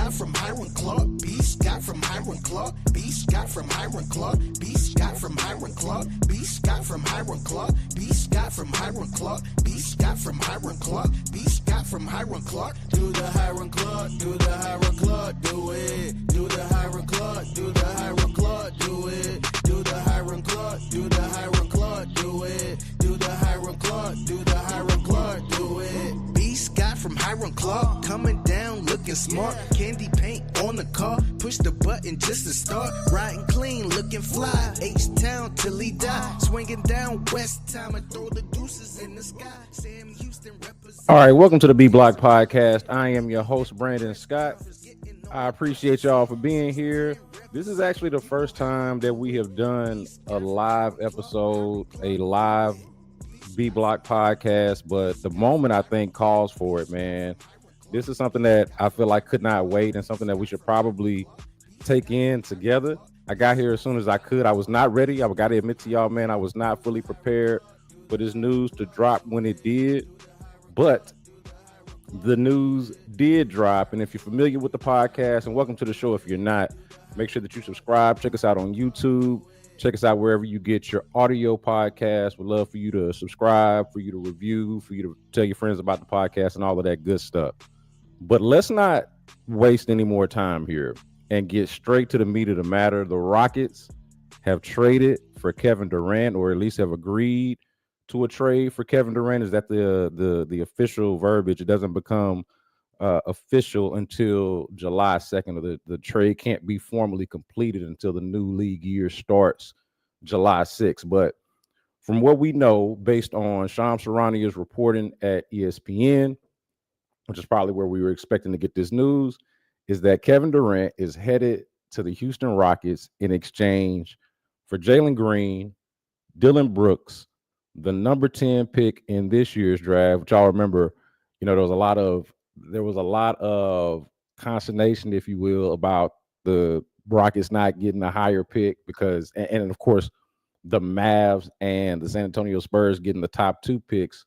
got from Hiram Clark. Beast got from Hiram Clark. Beast got from Hiram Clark. Beast got from Hiram Clark. Beast got from Hiram Clark. Beast got from Hiram Clark. Beast got from Hiram Clark. Beast got from Hiram Clark. Do the Hiram Clark. Do the Hiram Clark. Do it. Do the Hiram Clark. Do the Hiram Clark. Do it. Do the Hiram Clark. Do the Hiram Clark. Do it. Do the Hiram Clark. Do the Hiram Clark. Do it. Beast got from Hiram Clark. Coming down looking smart. Candy paint on the car. Push the button just to start. Riding clean, looking fly. H-Town till he die. Swinging down West Time and throw the deuces in the sky. Sam Houston represents. All right, welcome to the B Block Podcast. I am your host, Brandon Scott. I appreciate y'all for being here. This is actually the first time that we have done a live episode, a live B Block Podcast, but the moment I think calls for it, man. This is something that I feel like could not wait and something that we should probably take in together. I got here as soon as I could. I was not ready. I got to admit to y'all, man, I was not fully prepared for this news to drop when it did, but the news did drop. And if you're familiar with the podcast, and welcome to the show if you're not, make sure that you subscribe. Check us out on YouTube. Check us out wherever you get your audio podcast. We'd love for you to subscribe, for you to review, for you to tell your friends about the podcast and all of that good stuff. But let's not waste any more time here and get straight to the meat of the matter. The Rockets have traded for Kevin Durant, or at least have agreed to a trade for Kevin Durant. Is that the official verbiage? It doesn't become official until July 2nd, or the trade can't be formally completed until the new league year starts July 6th. But from what we know, based on Shams Charania's reporting at ESPN, which is probably where we were expecting to get this news, is that Kevin Durant is headed to the Houston Rockets in exchange for Jalen Green, Dillon Brooks, the number 10 pick in this year's draft, which y'all remember, there was a lot of consternation, if you will, about the Rockets not getting a higher pick because, and of course, the Mavs and the San Antonio Spurs getting the top 2 picks,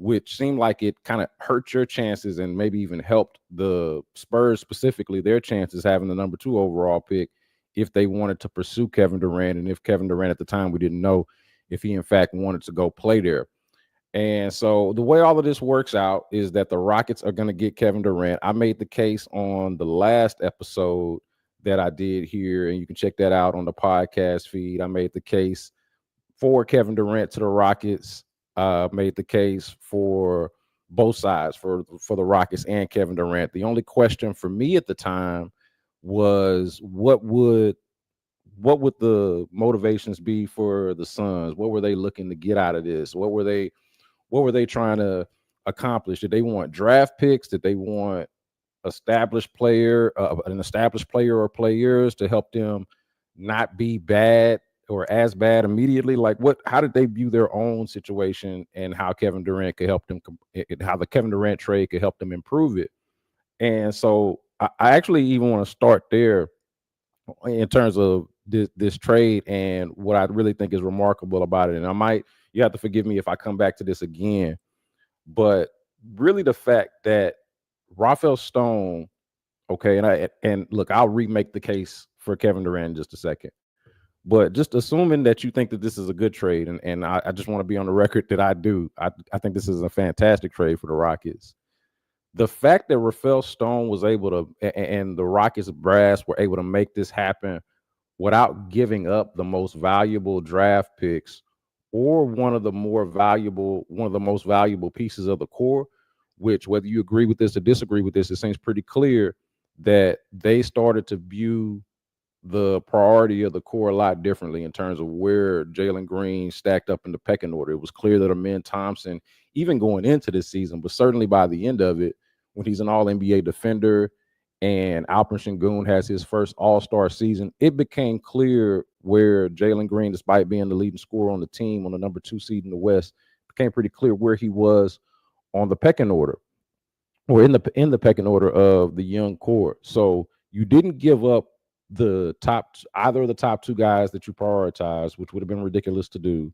which seemed like it kind of hurt your chances and maybe even helped the Spurs specifically, their chances having the number 2 overall pick if they wanted to pursue Kevin Durant. And if Kevin Durant at the time, we didn't know if he in fact wanted to go play there. And so the way all of this works out is that the Rockets are going to get Kevin Durant. I made the case on the last episode that I did here, and you can check that out on the podcast feed. I made the case for Kevin Durant to the Rockets, made the case for both sides, for the Rockets and Kevin Durant. The only question for me at the time was what would the motivations be for the Suns? What were they looking to get out of this? What were they trying to accomplish? Did they want draft picks? Did they want an established player or players to help them not be bad or as bad immediately? Like how did they view their own situation and how Kevin Durant could help them, how the Kevin Durant trade could help them improve it? And so I actually even want to start there in terms of this trade and what I really think is remarkable about it. And you have to forgive me if I come back to this again, but really the fact that Rafael Stone, okay, and look, I'll remake the case for Kevin Durant in just a second, but just assuming that you think that this is a good trade, and I just want to be on the record that I do. I think this is a fantastic trade for the Rockets. The fact that Rafael Stone was able to, and the Rockets brass were able to make this happen without giving up the most valuable draft picks or one of the most valuable pieces of the core, which, whether you agree with this or disagree with this, it seems pretty clear that they started to view the priority of the core a lot differently in terms of where Jalen Green stacked up in the pecking order. It was clear that Amen Thompson, even going into this season, but certainly by the end of it, when he's an all-NBA defender and Alperen Sengun has his first all-star season, it became clear where Jalen Green, despite being the leading scorer on the team on the number 2 seed in the West, became pretty clear where he was on the pecking order, or in the pecking order of the young core. So you didn't give up either of the top 2 guys that you prioritized, which would have been ridiculous to do.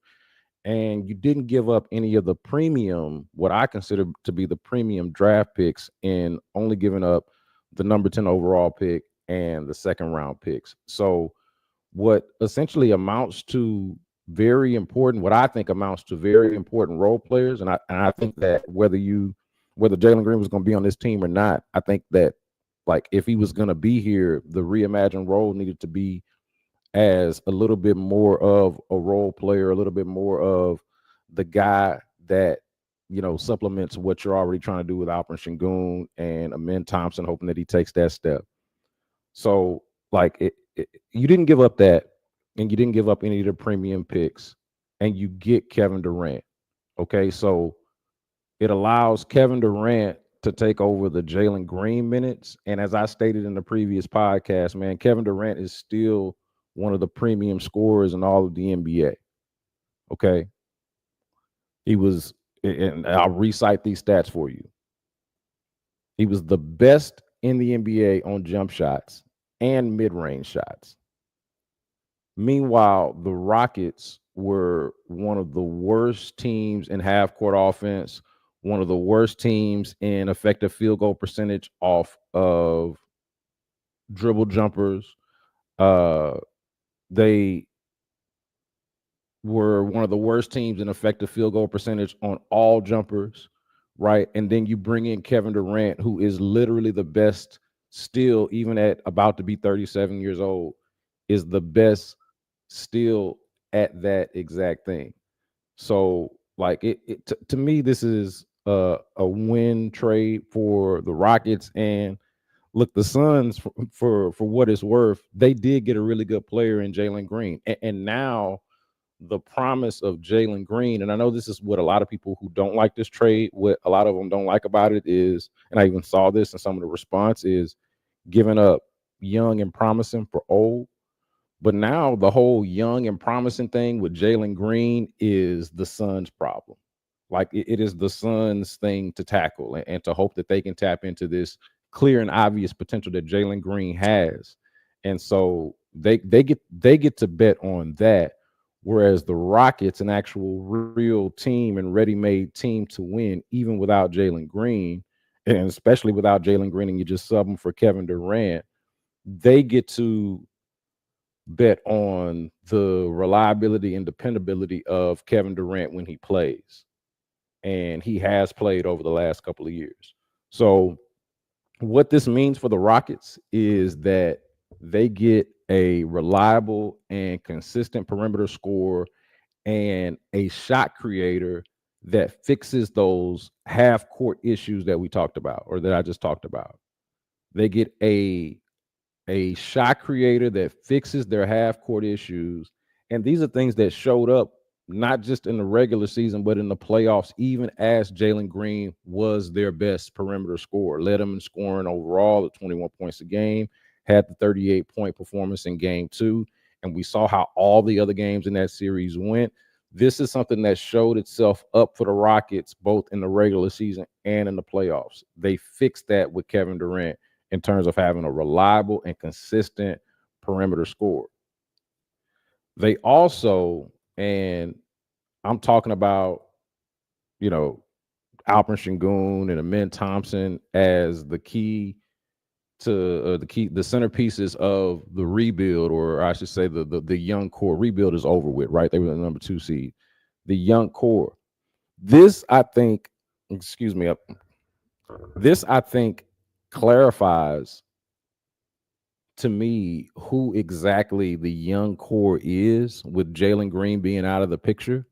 And you didn't give up any of the premium, what I consider to be the premium draft picks, in only giving up the number 10 overall pick, and the second round picks. So what essentially amounts to what I think amounts to very important role players. And I think that whether Jalen Green was going to be on this team or not, I think that like if he was going to be here, the reimagined role needed to be as a little bit more of a role player, a little bit more of the guy that, supplements what you're already trying to do with Alperen Sengun and Amin Thompson, hoping that he takes that step. So, like, you didn't give up that, and you didn't give up any of the premium picks, and you get Kevin Durant. Okay, so it allows Kevin Durant to take over the Jalen Green minutes. And as I stated in the previous podcast, man, Kevin Durant is still one of the premium scorers in all of the NBA. Okay. He was, and I'll recite these stats for you. He was the best in the NBA on jump shots and mid-range shots. Meanwhile, the Rockets were one of the worst teams in half-court offense, one of the worst teams in effective field goal percentage off of dribble jumpers. They were one of the worst teams in effective field goal percentage on all jumpers, right? And then you bring in Kevin Durant, who is literally the best still, even at about to be 37 years old, is the best still at that exact thing. So, like, to me, this is a win trade for the Rockets. And look, the Suns, for what it's worth, they did get a really good player in Jalen Green, and now the promise of Jalen Green, and I know this is what a lot of people who don't like this trade, what a lot of them don't like about it is, and I even saw this in some of the response, is giving up young and promising for old. But now the whole young and promising thing with Jalen Green is the Suns' problem. Like it is the Suns' thing to tackle and to hope that they can tap into this clear and obvious potential that Jalen Green has. And so they get to bet on that. Whereas the Rockets, an actual real team and ready-made team to win, even without Jalen Green, and especially without Jalen Green, and you just sub them for Kevin Durant, they get to bet on the reliability and dependability of Kevin Durant when he plays. And he has played over the last couple of years. So what this means for the Rockets is that they get a reliable and consistent perimeter scorer and a shot creator that fixes those half court issues that we talked about, or that I just talked about. They get a shot creator that fixes their half court issues. And these are things that showed up not just in the regular season, but in the playoffs, even as Jalen Green was their best perimeter scorer, led them in scoring overall at 21 points a game, had the 38-point performance in game 2. And we saw how all the other games in that series went. This is something that showed itself up for the Rockets, both in the regular season and in the playoffs. They fixed that with Kevin Durant in terms of having a reliable and consistent perimeter scorer. They also, and I'm talking about, Alperen Sengun and Amin Thompson as the key to the centerpieces of the rebuild, or I should say the young core. Rebuild is over with, right? They were the number 2 seed. The young core. This I think clarifies to me who exactly the young core is, with Jalen Green being out of the picture,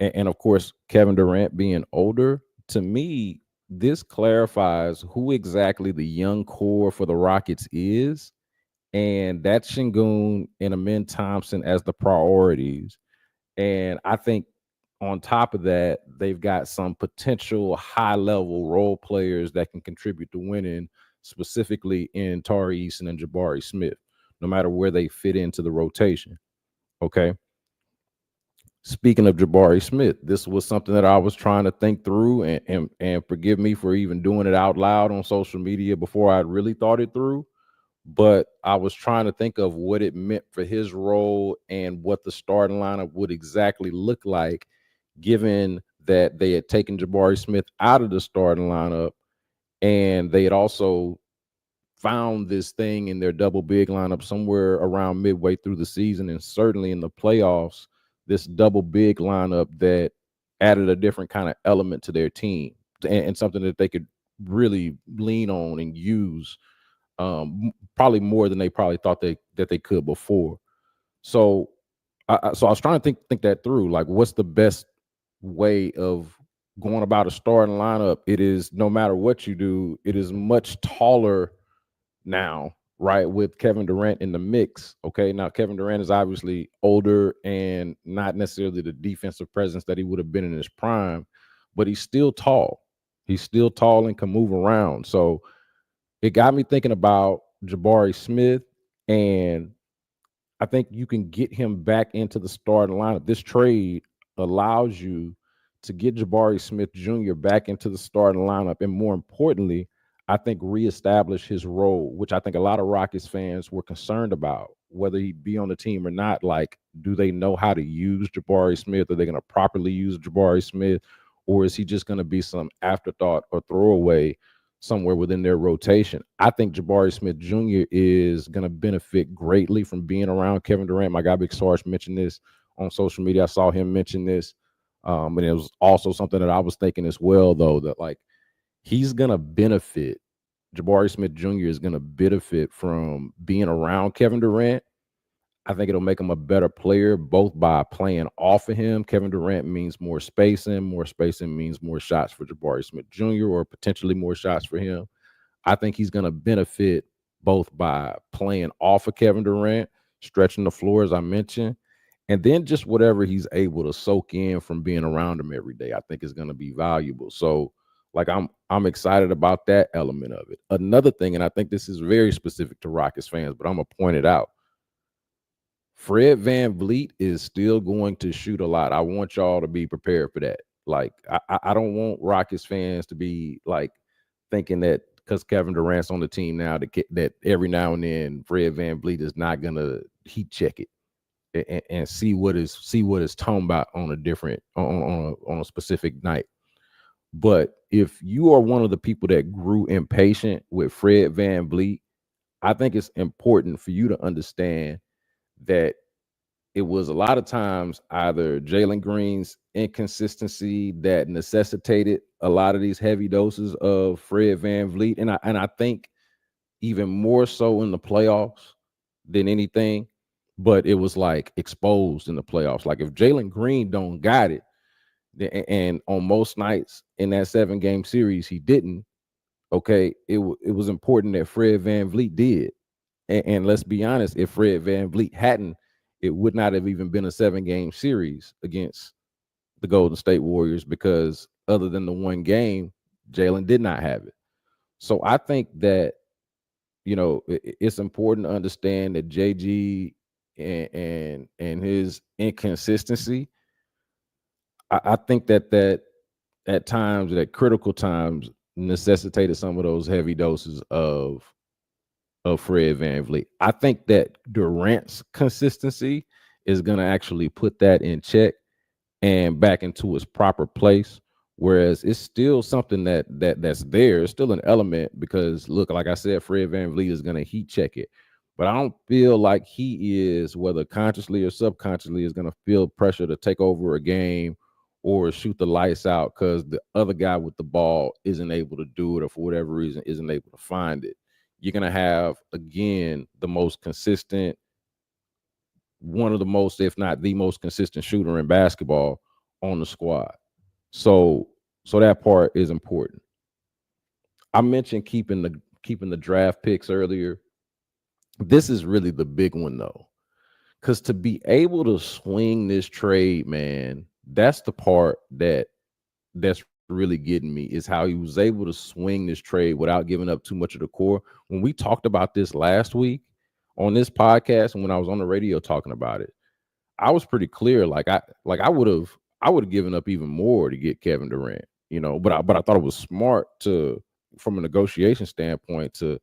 and of course Kevin Durant being older. To me, this clarifies who exactly the young core for the Rockets is, and that's Sengun and Amin Thompson as the priorities. And I think on top of that, they've got some potential high-level role players that can contribute to winning, specifically in Tari Eason and Jabari Smith, no matter where they fit into the rotation. Okay. Speaking of Jabari Smith, this was something that I was trying to think through, and forgive me for even doing it out loud on social media before I really thought it through. But I was trying to think of what it meant for his role and what the starting lineup would exactly look like, given that they had taken Jabari Smith out of the starting lineup, and they had also found this thing in their double big lineup somewhere around midway through the season, and certainly in the playoffs, this double big lineup that added a different kind of element to their team, and something that they could really lean on and use, probably more than they probably thought that they could before. So, so I was trying to think that through. Like, what's the best way of going about a starting lineup? It is, no matter what you do, it is much taller now, right? With Kevin Durant in the mix. Okay, now Kevin Durant is obviously older and not necessarily the defensive presence that he would have been in his prime, but he's still tall. He's still tall and can move around. So it got me thinking about Jabari Smith, and I think you can get him back into the starting lineup. This trade allows you to get Jabari Smith Jr. back into the starting lineup, and more importantly, I think reestablish his role, which I think a lot of Rockets fans were concerned about, whether he'd be on the team or not. Like, do they know how to use Jabari Smith? Are they going to properly use Jabari Smith? Or is he just going to be some afterthought or throwaway somewhere within their rotation? I think Jabari Smith Jr. is going to benefit greatly from being around Kevin Durant. My guy Big Sarge mentioned this on social media. I saw him mention this. And it was also something that I was thinking as well, though, that like he's going to benefit. Jabari Smith Jr. is going to benefit from being around Kevin Durant. I think it'll make him a better player, both by playing off of him. Kevin Durant means more spacing. More spacing means more shots for Jabari Smith Jr., or potentially more shots for him. I think he's going to benefit both by playing off of Kevin Durant, stretching the floor, as I mentioned, and then just whatever he's able to soak in from being around him every day, I think is going to be valuable. So, like, I'm excited about that element of it. Another thing, and I think this is very specific to Rockets fans, but I'm going to point it out. Fred VanVleet is still going to shoot a lot. I want y'all to be prepared for that. Like, I don't want Rockets fans to be like thinking that because Kevin Durant's on the team now that every now and then Fred VanVleet is not gonna heat check it and see what is talking about on a different on a specific night. But if you are one of the people that grew impatient with Fred VanVleet, I think it's important for you to understand that it was a lot of times either Jalen Green's inconsistency that necessitated a lot of these heavy doses of Fred VanVleet, and I think even more so in the playoffs than anything. But it was like exposed in the playoffs. Like, if Jalen Green don't got it, and on most nights in that 7-game series he didn't. Okay, it was important that Fred VanVleet did. And let's be honest, if Fred VanVleet hadn't, it would not have even been a 7-game series against the Golden State Warriors, because other than the one game, Jalen did not have it. So I think that, it's important to understand that JG and his inconsistency, I think that at times, at critical times, necessitated some of those heavy doses of Fred VanVleet. I think that Durant's consistency is going to actually put that in check and back into its proper place. Whereas it's still something that's there. It's still an element because, look, like I said, Fred VanVleet is going to heat check it. But I don't feel like he is, whether consciously or subconsciously, is going to feel pressure to take over a game or shoot the lights out because the other guy with the ball isn't able to do it, or for whatever reason isn't able to find it. You're going to have, again, the most consistent, one of the most, if not the most consistent shooter in basketball on the squad. So that part is important. I mentioned keeping the draft picks earlier. This is really the big one, though, because to be able to swing this trade, man, that's the part that's really getting me, is how he was able to swing this trade without giving up too much of the core. When we talked about this last week on this podcast, and when I was on the radio talking about it, I was pretty clear. I would have given up even more to get Kevin Durant, but I thought it was smart from a negotiation standpoint, to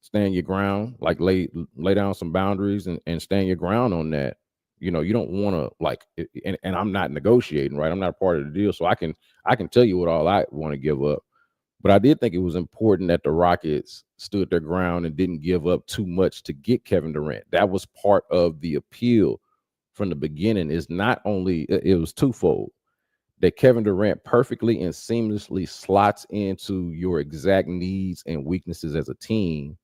stand your ground, like lay down some boundaries and stand your ground on that. You don't want to and I'm not negotiating, right? I'm not a part of the deal, so I can tell you what all I want to give up. But I did think it was important that the Rockets stood their ground and didn't give up too much to get Kevin Durant. That was part of the appeal from the beginning. Is not only it was twofold, that Kevin Durant perfectly and seamlessly slots into your exact needs and weaknesses as a team,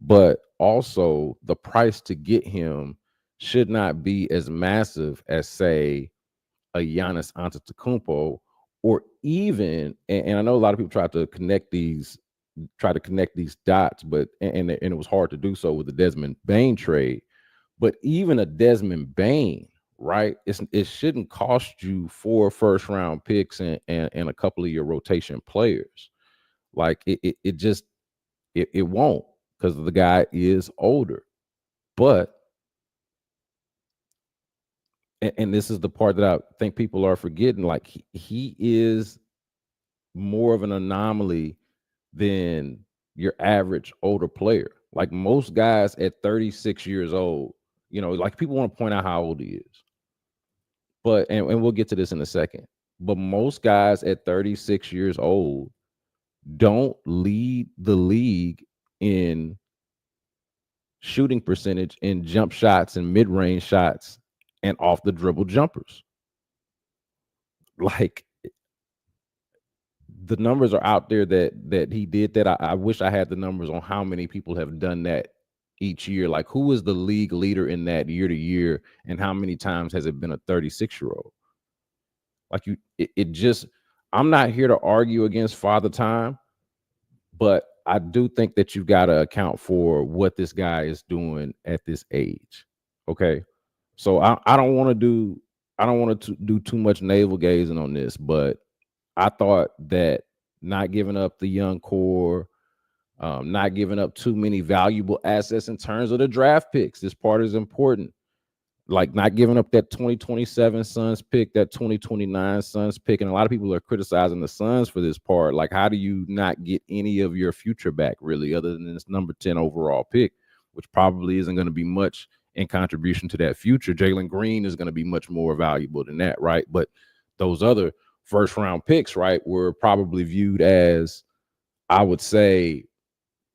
but also the price to get him should not be as massive as, say, a Giannis Antetokounmpo, or even, and I know a lot of people try to connect these dots, but and it was hard to do so with the Desmond Bane trade. But even a Desmond Bane, right? It shouldn't cost you 4 first-round picks and a couple of your rotation players. Like it just it won't, because the guy is older. But and this is the part that I think people are forgetting. Like he is more of an anomaly than your average older player. Like most guys at 36 years old, like people want to point out how old he is. But and we'll get to this in a second. But most guys at 36 years old don't lead the league in shooting percentage, in jump shots and mid-range shots and off the dribble jumpers. Like the numbers are out there that he did that. I wish I had the numbers on how many people have done that each year. Like who is the league leader in that year to year, and how many times has it been a 36-year-old? Like it just, I'm not here to argue against Father Time, but I do think that you've got to account for what this guy is doing at this age. Okay. So I don't want to do too much navel gazing on this, but I thought that not giving up the young core, not giving up too many valuable assets in terms of the draft picks. This part is important. Like not giving up that 2027 Suns pick, that 2029 Suns pick. And a lot of people are criticizing the Suns for this part. Like, how do you not get any of your future back, really, other than this number 10 overall pick, which probably isn't going to be much in contribution to that future? Jalen Green is going to be much more valuable than that, right? But those other first round picks, right, were probably viewed as, I would say,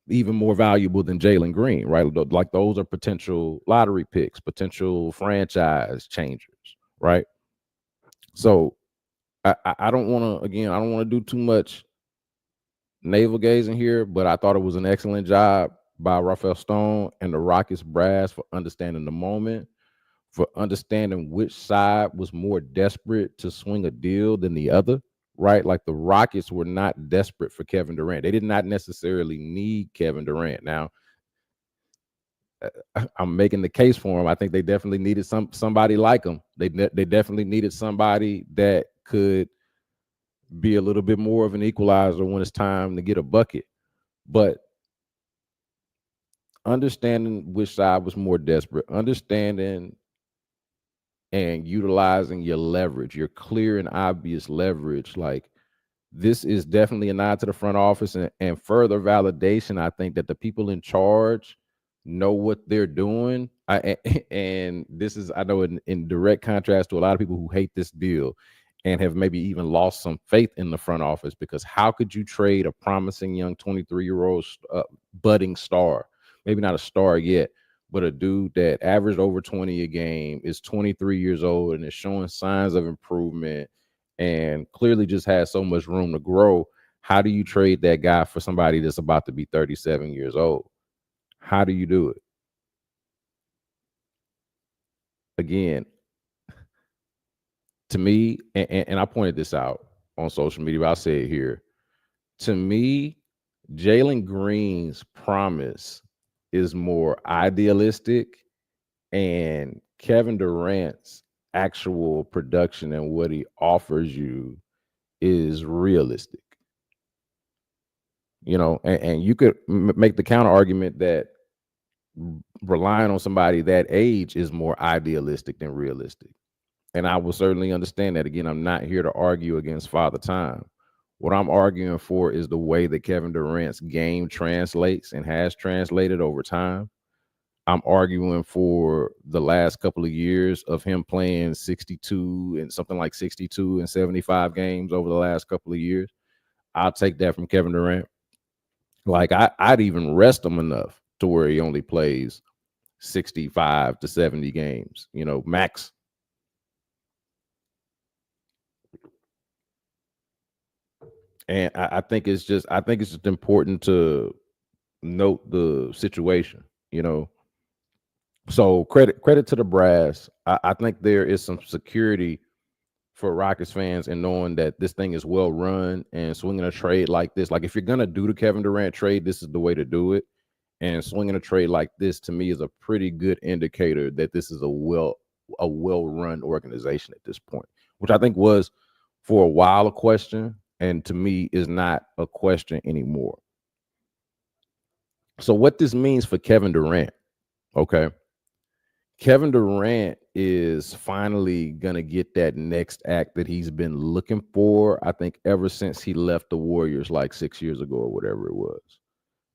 even more valuable than Jalen Green, right? Like those are potential lottery picks, potential franchise changers, right? So I don't want to, again, I don't want to do too much navel gazing here, but I thought it was an excellent job by Rafael Stone and the Rockets brass for understanding the moment, for understanding which side was more desperate to swing a deal than the other, right? Like the Rockets were not desperate for Kevin Durant. They did not necessarily need Kevin Durant. Now, I'm making the case for him. I think they definitely needed somebody like him. They definitely needed somebody that could be a little bit more of an equalizer when it's time to get a bucket. But understanding which side was more desperate, understanding and utilizing your leverage, your clear and obvious leverage. Like this is definitely a nod to the front office and further validation. I think that the people in charge know what they're doing. And this is, I know, in direct contrast to a lot of people who hate this deal and have maybe even lost some faith in the front office, because how could you trade a promising young 23-year-old budding star, maybe not a star yet, but a dude that averaged over 20 a game, is 23 years old and is showing signs of improvement and clearly just has so much room to grow? How do you trade that guy for somebody that's about to be 37 years old? How do you do it? Again, to me, and I pointed this out on social media, but I'll say it here. To me, Jalen Green's promise is more idealistic, and Kevin Durant's actual production and what he offers you is realistic. And you could make the counter argument that relying on somebody that age is more idealistic than realistic. And I will certainly understand that. Again, I'm not here to argue against Father Time. What I'm arguing for is the way that Kevin Durant's game translates and has translated over time. I'm arguing for the last couple of years of him playing 62 and something like 62 and 75 games over the last couple of years. I'll take that from Kevin Durant. Like I'd even rest him enough to where he only plays 65 to 70 games, max. And I think it's just important to note the situation, So credit to the brass. I think there is some security for Rockets fans in knowing that this thing is well run and swinging a trade like this. Like if you're gonna do the Kevin Durant trade, this is the way to do it. And swinging a trade like this to me is a pretty good indicator that this is a well run organization at this point, which I think was for a while a question, and to me is not a question anymore. So what this means for Kevin Durant, okay? Kevin Durant is finally going to get that next act that he's been looking for, I think, ever since he left the Warriors like 6 years ago or whatever it was.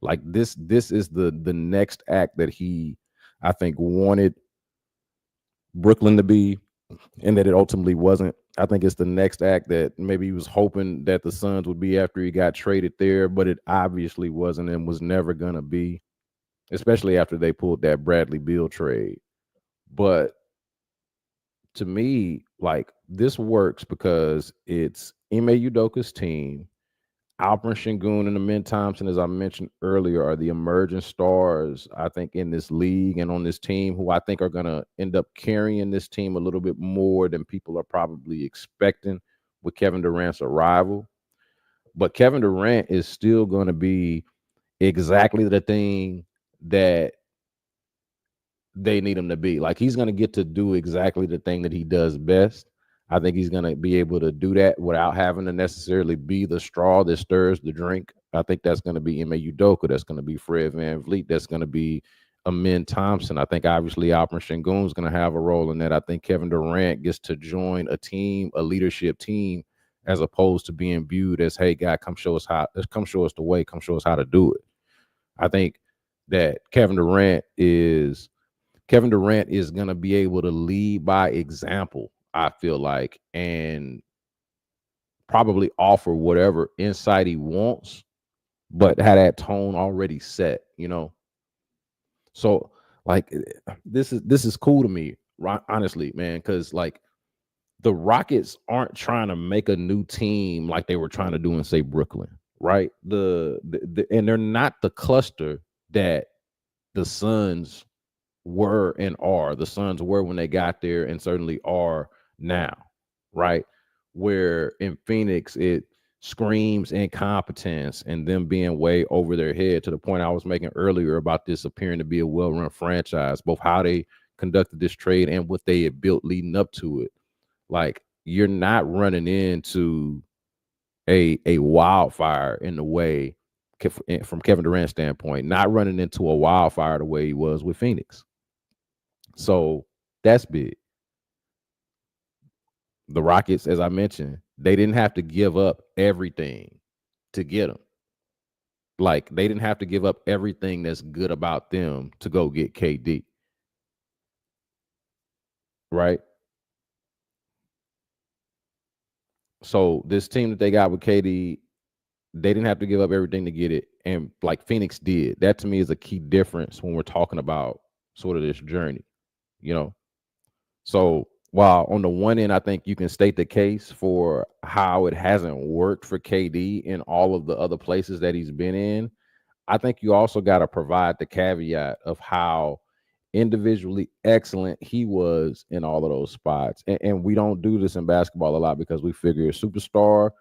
Like this is the next act that he, I think, wanted Brooklyn to be, and that it ultimately wasn't. I think it's the next act that maybe he was hoping that the Suns would be after he got traded there, but it obviously wasn't and was never going to be, especially after they pulled that Bradley Beal trade. But to me, like this works because it's Ime Udoka's team. Alperen Sengun and Amin Thompson, as I mentioned earlier, are the emerging stars, I think, in this league and on this team, who I think are going to end up carrying this team a little bit more than people are probably expecting with Kevin Durant's arrival. But Kevin Durant is still going to be exactly the thing that they need him to be. Like he's going to get to do exactly the thing that he does best. I think he's going to be able to do that without having to necessarily be the straw that stirs the drink. I think that's going to be Ime Udoka. That's going to be Fred VanVleet. That's going to be Amin Thompson. I think obviously Alperen Sengun is going to have a role in that. I think Kevin Durant gets to join a team, a leadership team, as opposed to being viewed as, hey, guy, come show us the way, come show us how to do it. I think that Kevin Durant is going to be able to lead by example, I feel like, and probably offer whatever insight he wants, but had that tone already set, So like this is cool to me, honestly, man, because like the Rockets aren't trying to make a new team like they were trying to do in, say, Brooklyn, right? And they're not the cluster that the Suns were and are. The Suns were when they got there and certainly are now, right? Where in Phoenix, it screams incompetence and them being way over their head, to the point I was making earlier about this appearing to be a well-run franchise, both how they conducted this trade and what they had built leading up to it. Like you're not running into a wildfire in the way, from Kevin Durant's standpoint, not running into a wildfire the way he was with Phoenix. So that's big. The Rockets, as I mentioned, they didn't have to give up everything to get them. Like they didn't have to give up everything that's good about them to go get KD. Right? So this team that they got with KD, they didn't have to give up everything to get it. And like Phoenix did. That to me is a key difference when we're talking about sort of this journey, So while on the one end, I think you can state the case for how it hasn't worked for KD in all of the other places that he's been in, I think you also got to provide the caveat of how individually excellent he was in all of those spots. And we don't do this in basketball a lot because we figure a superstar,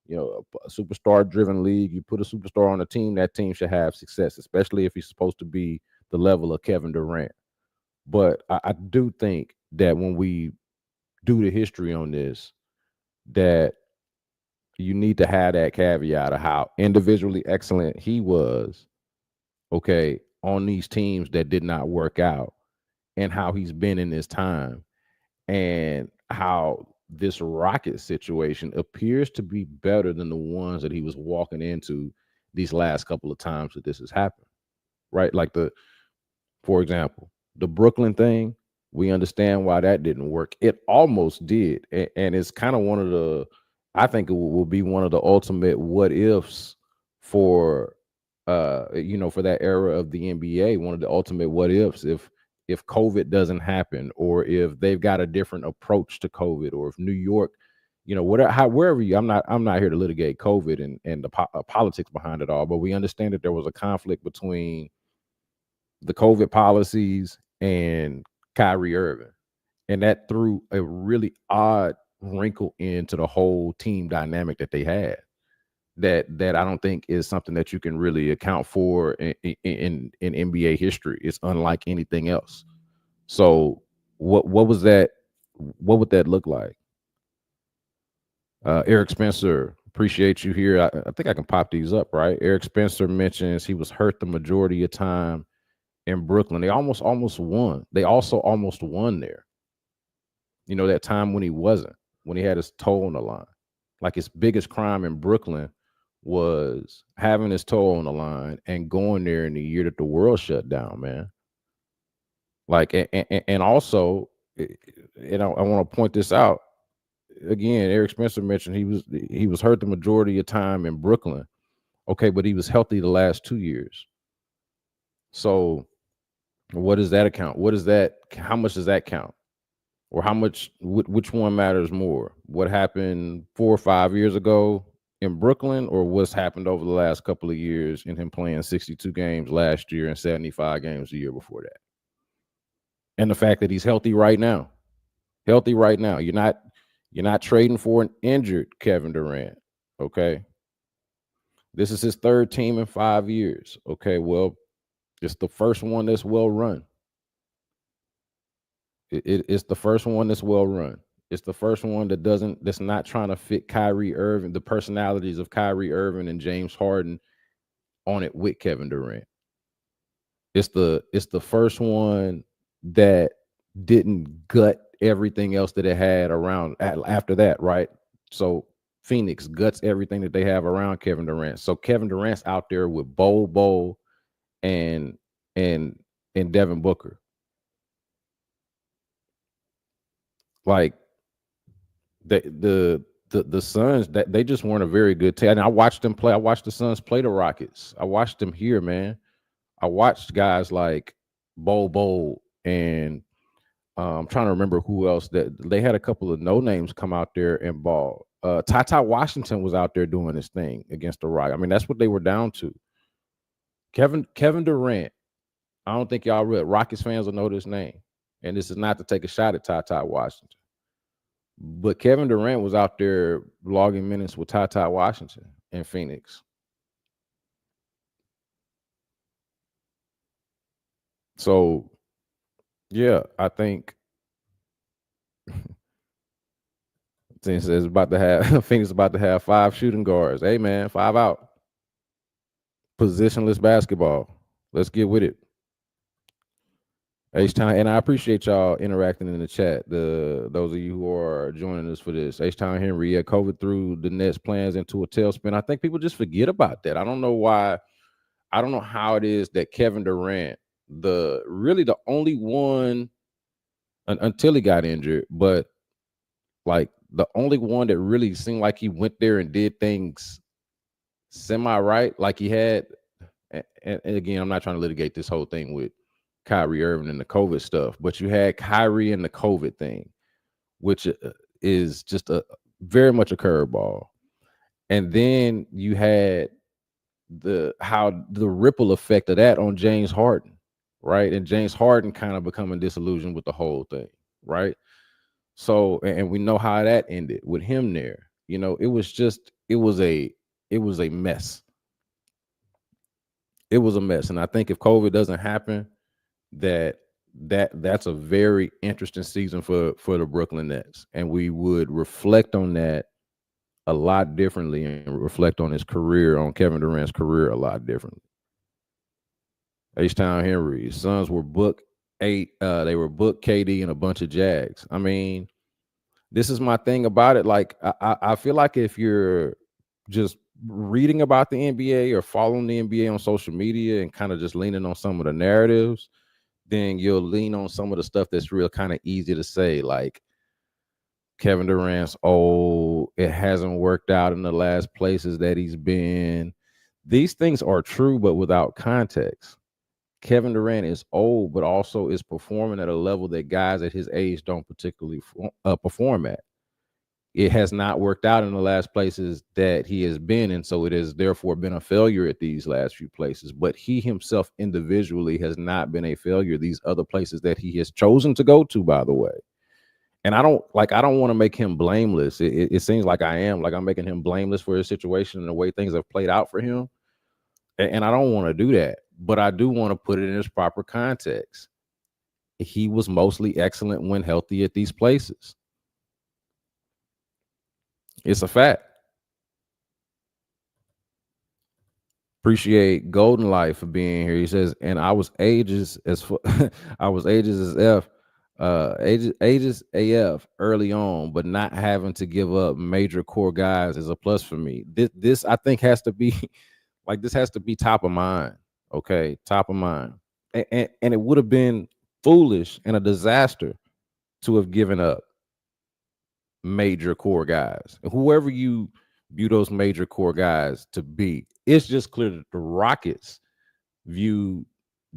a superstar driven league, you put a superstar on a team, that team should have success, especially if he's supposed to be the level of Kevin Durant. But I do think that when we do the history on this, that you need to have that caveat of how individually excellent he was, okay, on these teams that did not work out, and how he's been in this time, and how this Rocket situation appears to be better than the ones that he was walking into these last couple of times that this has happened, right? Like for example, the Brooklyn thing, we understand why that didn't work. It almost did. And it's kind of one of the, I think it will be one of the ultimate what ifs for for that era of the NBA. One of the ultimate what ifs if COVID doesn't happen, or if they've got a different approach to COVID, or if New York, whatever, wherever I'm not here to litigate COVID and the politics behind it all, but we understand that there was a conflict between the COVID policies and Kyrie Irving, and that threw a really odd wrinkle into the whole team dynamic that they had. That I don't think is something that you can really account for in NBA history. It's unlike anything else. So what was that? What would that look like? Eric Spencer, appreciate you here. I think I can pop these up, right? Eric Spencer mentions he was hurt the majority of time in Brooklyn. They almost won. They also almost won there. That time when he wasn't, when he had his toe on the line. Like, his biggest crime in Brooklyn was having his toe on the line and going there in the year that the world shut down, man. Like, and also, I want to point this out again. Eric Spencer mentioned he was hurt the majority of time in Brooklyn. Okay, but he was healthy the last 2 years. So what does that account? How much does that count? Or how much, which one matters more? What happened 4 or 5 years ago in Brooklyn, or what's happened over the last couple of years in him playing 62 games last year and 75 games the year before that? And the fact that he's healthy right now. You're not trading for an injured Kevin Durant. Okay. This is his third team in 5 years. Okay. Well, it's the first one that's well run. It's the first one that's well run. It's the first one that's not trying to fit Kyrie Irving, the personalities of Kyrie Irving and James Harden on it with Kevin Durant. It's the first one that didn't gut everything else that it had around after that, right? So Phoenix guts everything that they have around Kevin Durant. So Kevin Durant's out there with Bol and Devin Booker. Like, the Suns, that they just weren't a very good team. And I watched them play. I watched the Suns play the Rockets. I watched them here, man. I watched guys like Bol and I'm trying to remember who else, that they had a couple of no names come out there and ball. Ty Washington was out there doing his thing against the Rockets. I mean, that's what they were down to. Kevin Durant. I don't think y'all real Rockets fans will know this name. And this is not to take a shot at Ty Washington. But Kevin Durant was out there logging minutes with Ty Washington in Phoenix. So, yeah, I think Phoenix is about to have 5 shooting guards. Hey, man, 5 out. Positionless basketball. Let's get with it. H-Town, and I appreciate y'all interacting in the chat. Those of you who are joining us for this. H-Town Henry, yeah, COVID threw the Nets plans into a tailspin. I think people just forget about that. I don't know why. I don't know how it is that Kevin Durant, the only one until he got injured, but like the only one that really seemed like he went there and did things semi-right, like he had. And again, I'm not trying to litigate this whole thing with Kyrie Irving and the COVID stuff, but you had Kyrie and the COVID thing, which is just a very much a curveball. And then you had the ripple effect of that on James Harden, right? And James Harden kind of becoming disillusioned with the whole thing, right? So, and we know how that ended with him there. It was a mess. It was a mess. And I think if COVID doesn't happen, that's a very interesting season for the Brooklyn Nets, and we would reflect on that a lot differently and reflect on Kevin Durant's career a lot differently. H-Town Henry, Suns were booked 8. They were booked KD and a bunch of Jags. I mean, this is my thing about it. Like, I feel like if you're just reading about the NBA or following the NBA on social media and kind of just leaning on some of the narratives, then you'll lean on some of the stuff that's real kind of easy to say, like, Kevin Durant's old. It hasn't worked out in the last places that he's been. These things are true, but without context. Kevin Durant is old, but also is performing at a level that guys at his age don't particularly perform at. It has not worked out in the last places that he has been, and so it has therefore been a failure at these last few places. But he himself individually has not been a failure these other places that he has chosen to go to, by the way. And I don't want to make him blameless. It seems like I'm making him blameless for his situation and the way things have played out for him. And I don't want to do that, but I do want to put it in its proper context. He was mostly excellent when healthy at these places. It's a fact. Appreciate Golden Life for being here. He says, and I was ages as I was ages as F, ages AF early on, but not having to give up major core guys is a plus for me. This I think has to be like this has to be top of mind. Okay, top of mind. And it would have been foolish and a disaster to have given up major core guys. Whoever you view those major core guys to be, it's just clear that the Rockets view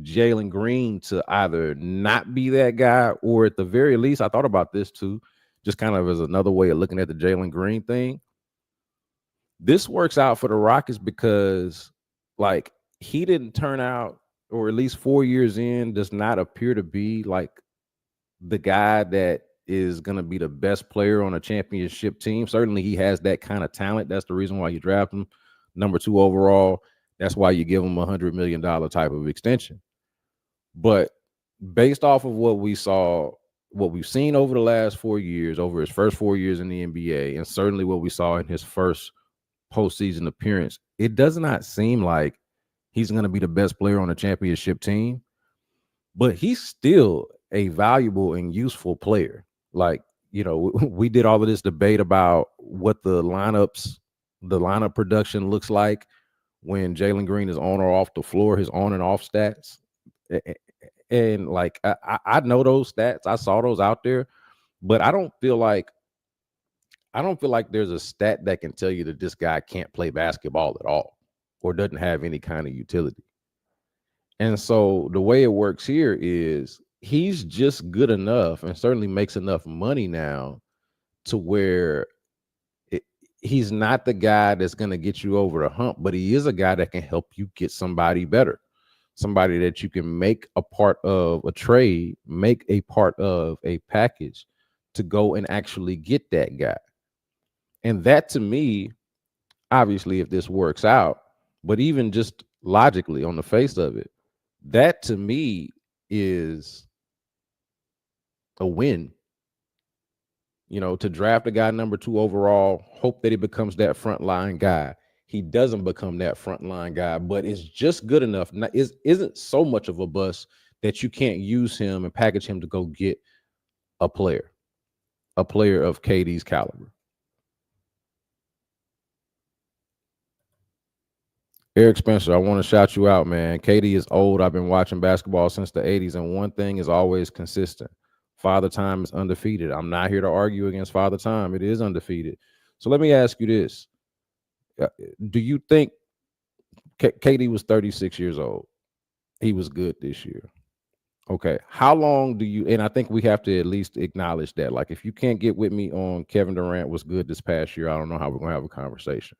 Jalen Green to either not be that guy, or at the very least, I thought about this too, just kind of as another way of looking at the Jalen Green thing. This works out for the Rockets because, like, he didn't turn out, or at least 4 years in, does not appear to be like the guy that is going to be the best player on a championship team. Certainly he has that kind of talent. That's the reason why you draft him number 2 overall. That's why you give him $100 million type of extension. But based off of what we saw, what we've seen over the last 4 years, over his first 4 years in the NBA, and certainly what we saw in his first postseason appearance, it does not seem like he's going to be the best player on a championship team, but he's still a valuable and useful player. Like, you know, we did all of this debate about what the lineup production looks like when Jalen Green is on or off the floor, his on and off stats. And like, I know those stats. I saw those out there, but I don't feel like there's a stat that can tell you that this guy can't play basketball at all or doesn't have any kind of utility. And so the way it works here is he's just good enough and certainly makes enough money now to where he's not the guy that's going to get you over the hump, but he is a guy that can help you get somebody better, somebody that you can make a part of a trade, make a part of a package to go and actually get that guy. And that, to me, obviously, if this works out, but even just logically on the face of it, that to me is a win. You know, to draft a guy number 2 overall, hope that he becomes that frontline guy. He doesn't become that frontline guy, but is just good enough. Isn't so much of a bust that you can't use him and package him to go get a player of KD's caliber. Eric Spencer, I want to shout you out, man. KD is old. I've been watching basketball since the 80s, and one thing is always consistent. Father Time is undefeated. I'm not here to argue against Father Time. It is undefeated. So let me ask you this. Do you think KD was 36 years old? He was good this year. Okay. How long do you, and I think we have to at least acknowledge that. Like, if you can't get with me on Kevin Durant was good this past year, I don't know how we're going to have a conversation.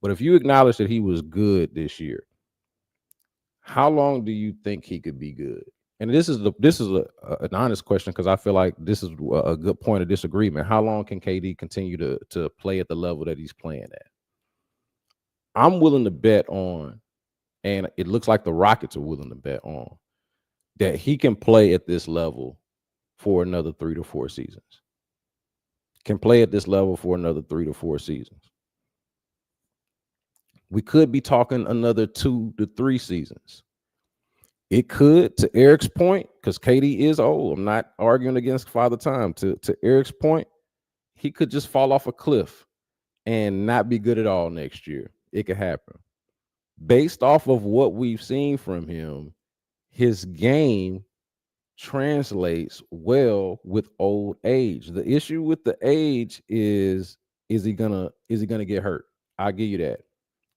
But if you acknowledge that he was good this year, how long do you think he could be good? And this is an honest question, because I feel like this is a good point of disagreement. How long can KD continue to play at the level that he's playing at? I'm willing to bet on, and it looks like the Rockets are willing to bet on, that he can play at this level for another 3 to 4 seasons. Can play at this level for another 3 to 4 seasons. We could be talking another 2 to 3 seasons. It could, to Eric's point, because KD is old. I'm not arguing against Father Time. To Eric's point, he could just fall off a cliff and not be good at all next year. It could happen. Based off of what we've seen from him, his game translates well with old age. The issue with the age is he gonna get hurt? I'll give you that.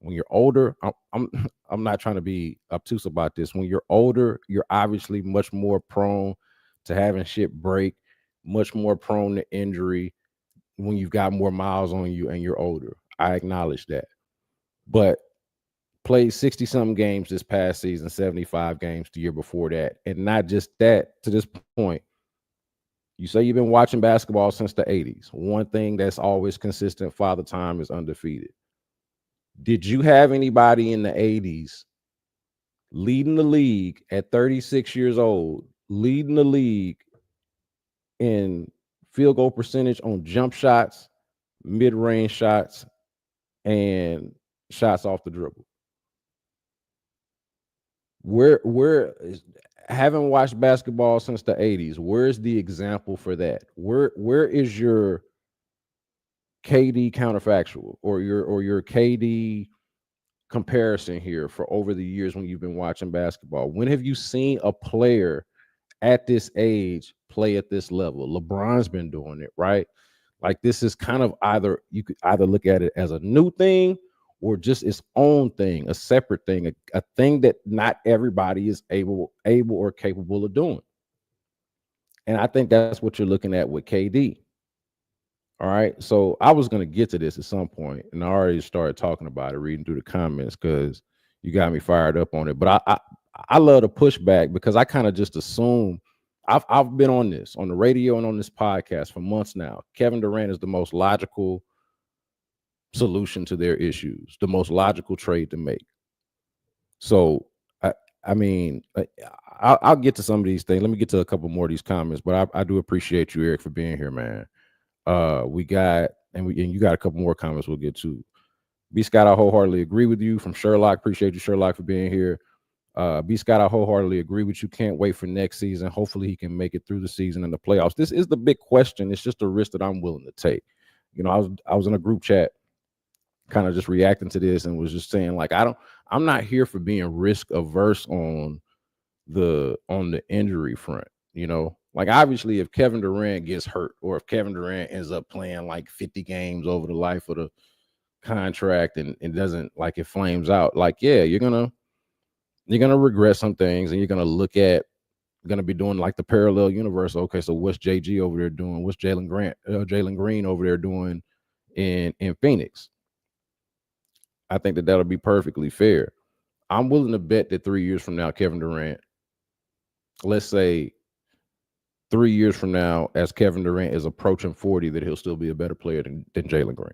When you're older, I'm I'm not trying to be obtuse about this. When you're older, you're obviously much more prone to having shit break, much more prone to injury when you've got more miles on you and you're older. I acknowledge that. But played 60 something games this past season, 75 games the year before that. And not just that, to this point, you say you've been watching basketball since the 80s. One thing that's always consistent, Father Time is undefeated. Did you have anybody in the 80s leading the league at 36 years old, leading the league in field goal percentage on jump shots, mid-range shots, and shots off the dribble? Where is, haven't watched basketball since the 80s. Where's the example for that? Where is your KD counterfactual or your KD comparison here for over the years when you've been watching basketball? When have you seen a player at this age play at this level? LeBron's been doing it, right? Like, this is kind of either, you could either look at it as a new thing or just its own thing, a separate thing, a thing that not everybody is able or capable of doing. And I think that's what you're looking at with KD. All right. So I was going to get to this at some point, and I already started talking about it, reading through the comments, because you got me fired up on it. But I love the pushback, because I kind of just assume, I've been on this on the radio and on this podcast for months now. Kevin Durant is the most logical solution to their issues, the most logical trade to make. So I mean, I'll get to some of these things. Let me get to a couple more of these comments, but I do appreciate you, Eric, for being here, man. We got and you got a couple more comments we'll get to. B Scott, I wholeheartedly agree with you. From Sherlock, appreciate you, Sherlock, for being here. B Scott, I wholeheartedly agree with you. Can't wait for next season. Hopefully he can make it through the season and the playoffs. This is the big question. It's just a risk that I'm willing to take. You know, I was in a group chat kind of just reacting to this and was just saying, like, I'm not here for being risk averse on the injury front. You know, like, obviously if Kevin Durant gets hurt, or if Kevin Durant ends up playing like 50 games over the life of the contract and doesn't, like, it flames out, like, yeah, you're gonna regret some things, and you're gonna be doing like the parallel universe. Okay, so what's JG over there doing? What's Jalen Green over there doing in Phoenix? I think that'll be perfectly fair. I'm willing to bet that 3 years from now, Kevin Durant, let's say 3 years from now, as Kevin Durant is approaching 40, that he'll still be a better player than Jalen Green.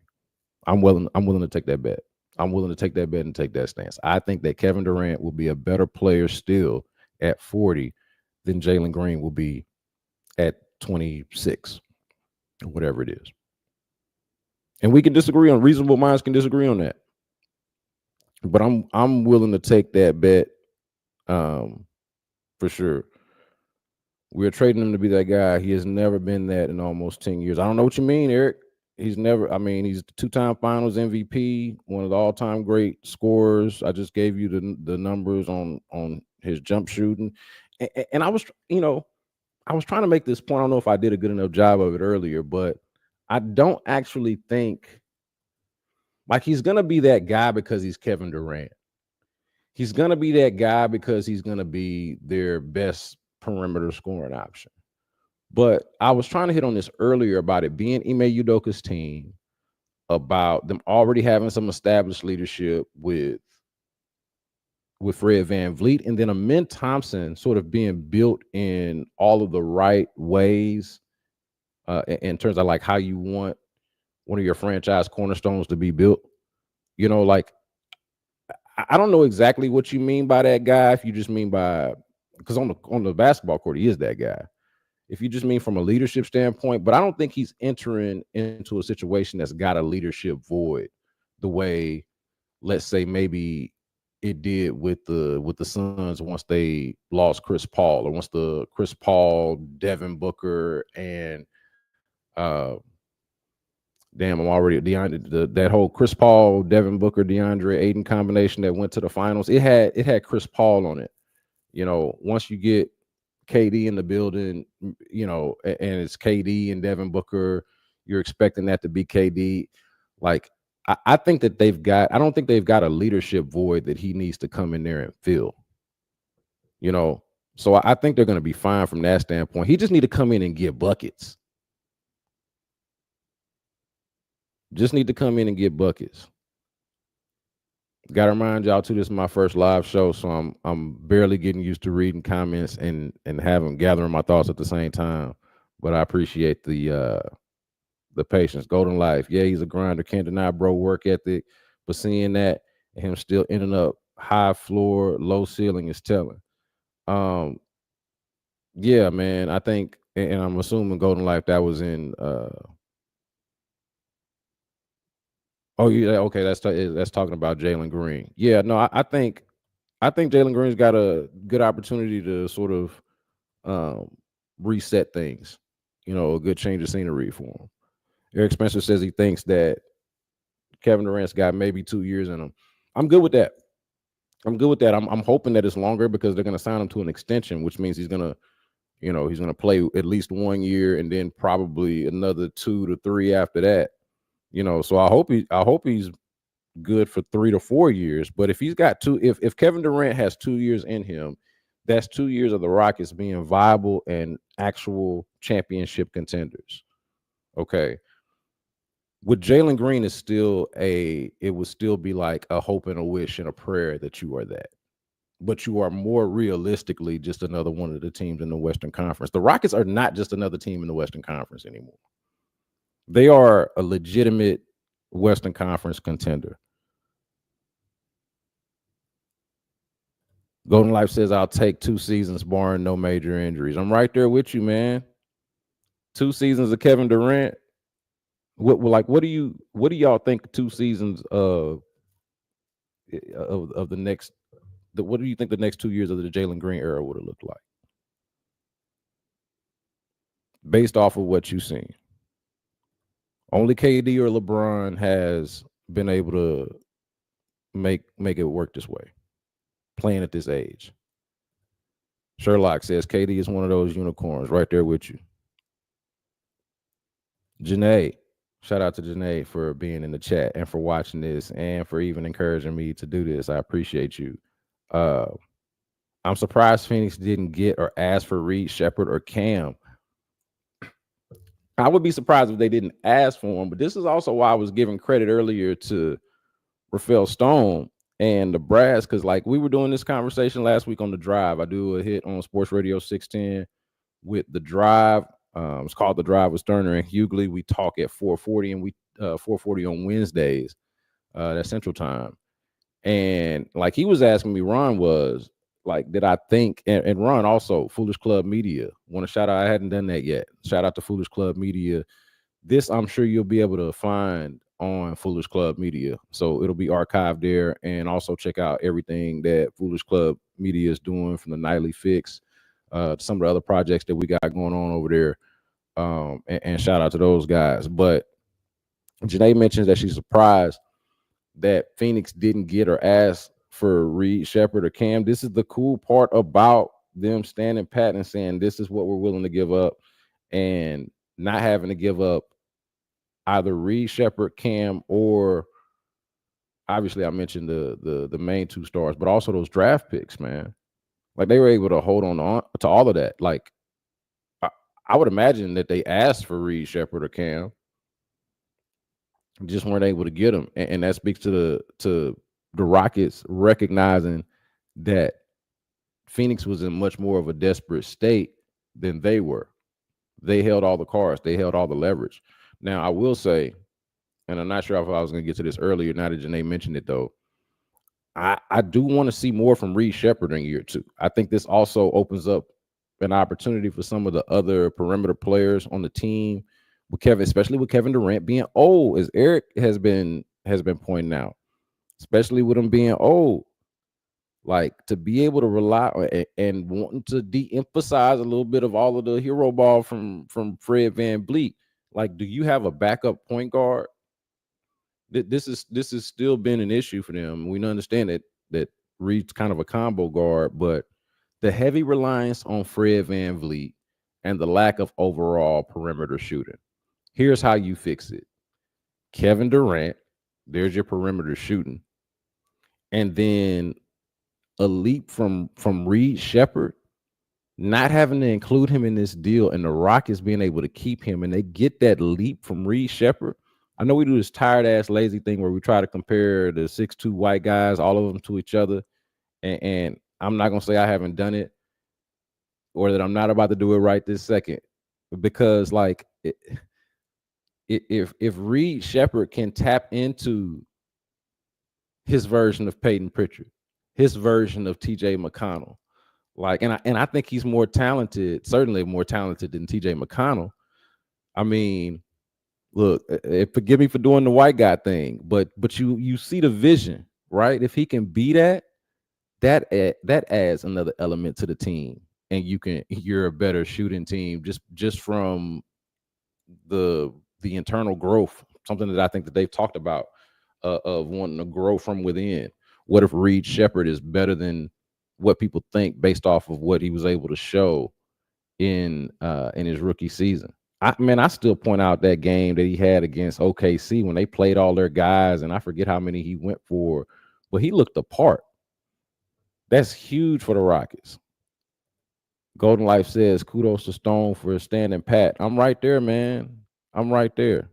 I'm willing to take that bet. I'm willing to take that bet and take that stance. I think that Kevin Durant will be a better player still at 40 than Jalen Green will be at 26, or whatever it is. And we can disagree on, reasonable minds can disagree on that. But I'm willing to take that bet, for sure. We're trading him to be that guy. He has never been that in almost 10 years. I don't know what you mean, Eric. He's never, I mean, he's the 2-time Finals MVP, one of the all-time great scorers. I just gave you the numbers on his jump shooting. And I was, I was trying to make this point. I don't know if I did a good enough job of it earlier, but I don't actually think, like, he's going to be that guy because he's Kevin Durant. He's going to be that guy because he's going to be their best perimeter scoring option. But I was trying to hit on this earlier about it being Ime Udoka's team, about them already having some established leadership with Fred VanVleet, and then Amen Thompson sort of being built in all of the right ways, in terms of like how you want one of your franchise cornerstones to be built. You know, like, I don't know exactly what you mean by that guy. If you just mean by, because on the basketball court, he is that guy. If you just mean from a leadership standpoint, but I don't think he's entering into a situation that's got a leadership void the way, let's say, maybe it did with the Suns once they lost Chris Paul, or once the Chris Paul, Devin Booker, and I'm already that whole Chris Paul, Devin Booker, DeAndre Ayton combination that went to the finals. It had Chris Paul on it. You know, once you get KD in the building, and it's KD and Devin Booker. You're expecting that to be KD. Like, I think that I don't think they've got a leadership void that he needs to come in there and fill. So I think they're going to be fine from that standpoint. He just need to come in and get buckets. Just need to come in and get buckets. Got to remind y'all too, this is my first live show, so I'm barely getting used to reading comments and gathering my thoughts at the same time. But I appreciate the patience. Golden Life, yeah, he's a grinder. Can't deny bro work ethic, but seeing that and him still ending up high floor, low ceiling is telling. Yeah, man, I think, and I'm assuming Golden Life that was in. Oh yeah, okay, that's talking about Jalen Green. Yeah, no, I think Jalen Green's got a good opportunity to sort of reset things. A good change of scenery for him. Eric Spencer says he thinks that Kevin Durant's got maybe 2 years in him. I'm good with that. I'm hoping that it's longer because they're going to sign him to an extension, which means he's going to play at least 1 year and then probably another 2 to 3 after that. So I hope he's good for 3 to 4 years. But if he's got if Kevin Durant has 2 years in him, that's 2 years of the Rockets being viable and actual championship contenders. Okay. With Jalen Green it would still be like a hope and a wish and a prayer that you are that. But you are more realistically just another one of the teams in the Western Conference. The Rockets are not just another team in the Western Conference anymore. They are a legitimate Western Conference contender. Golden Life says, I'll take 2 seasons barring no major injuries. I'm right there with you, man. 2 seasons of Kevin Durant. What do y'all think 2 seasons of the next? What do you think the next 2 years of the Jalen Green era would have looked like, based off of what you've seen? Only KD or LeBron has been able to make it work this way, playing at this age. Sherlock says KD is one of those unicorns. Right there with you. Janae, shout out to Janae for being in the chat and for watching this and for even encouraging me to do this. I appreciate you. I'm surprised Phoenix didn't get or ask for Reed Shepherd or Cam. I would be surprised if they didn't ask for him, but this is also why I was giving credit earlier to Rafael Stone and the brass, because like we were doing this conversation last week on The Drive. I do a hit on Sports Radio 610 with The Drive. It's called The Drive with Sterner and Hughley. We talk at 4:40 and 4:40 on Wednesdays. That's Central Time. And like he was asking me, Ron was like, did I think, and Ron also, Foolish Club Media, want to shout out, I hadn't done that yet. Shout out to Foolish Club Media. This I'm sure you'll be able to find on Foolish Club Media. So it'll be archived there, and also check out everything that Foolish Club Media is doing, from the Nightly Fix, some of the other projects that we got going on over there. And shout out to those guys. But Janae mentions that she's surprised that Phoenix didn't get or ask for Reed Shepherd or Cam. This is the cool part about them standing pat and saying this is what we're willing to give up, and not having to give up either Reed Shepherd, Cam, or obviously I mentioned the main 2 stars, but also those draft picks, man. Like they were able to hold on to all of that. Like I would imagine that they asked for Reed Shepherd or Cam, just weren't able to get them, and that speaks to the Rockets recognizing that Phoenix was in much more of a desperate state than they were. They held all the cards. They held all the leverage. Now, I will say, and I'm not sure if I was going to get to this earlier, now that Janae mentioned it, though, I do want to see more from Reed Shepherd in year 2. I think this also opens up an opportunity for some of the other perimeter players on the team, with Kevin, especially with Kevin Durant being old, as Eric has been pointing out, especially with him being old. Like, to be able to rely on and wanting to de-emphasize a little bit of all of the hero ball from Fred VanVleet. Like, do you have a backup point guard? This has still been an issue for them. We understand that Reed's kind of a combo guard, but The heavy reliance on Fred VanVleet and the lack of overall perimeter shooting. Here's how you fix it. Kevin Durant, there's your perimeter shooting. And then a leap from Reed Shepherd, not having to include him in this deal, and the Rockets being able to keep him, and they get that leap from Reed Shepherd. I know we do this tired ass lazy thing where we try to compare the 6'2" white guys, all of them, to each other. And I'm not gonna say I haven't done it or that I'm not about to do it right this second, because like if Reed Shepherd can tap into his version of Peyton Pritchard, his version of TJ McConnell, like, and I think he's more talented, certainly more talented than TJ McConnell. I mean, look, forgive me for doing the white guy thing, but you see the vision, right? If he can be that adds another element to the team, and you're a better shooting team just from the internal growth, something that I think that they've talked about, of wanting to grow from within. What if Reed Shepherd is better than what people think based off of what he was able to show in his rookie season? I still point out that game that he had against OKC when they played all their guys, and I forget how many he went for, but he looked the part. That's huge for the Rockets. Golden Life says, kudos to Stone for standing pat. I'm right there, man. I'm right there.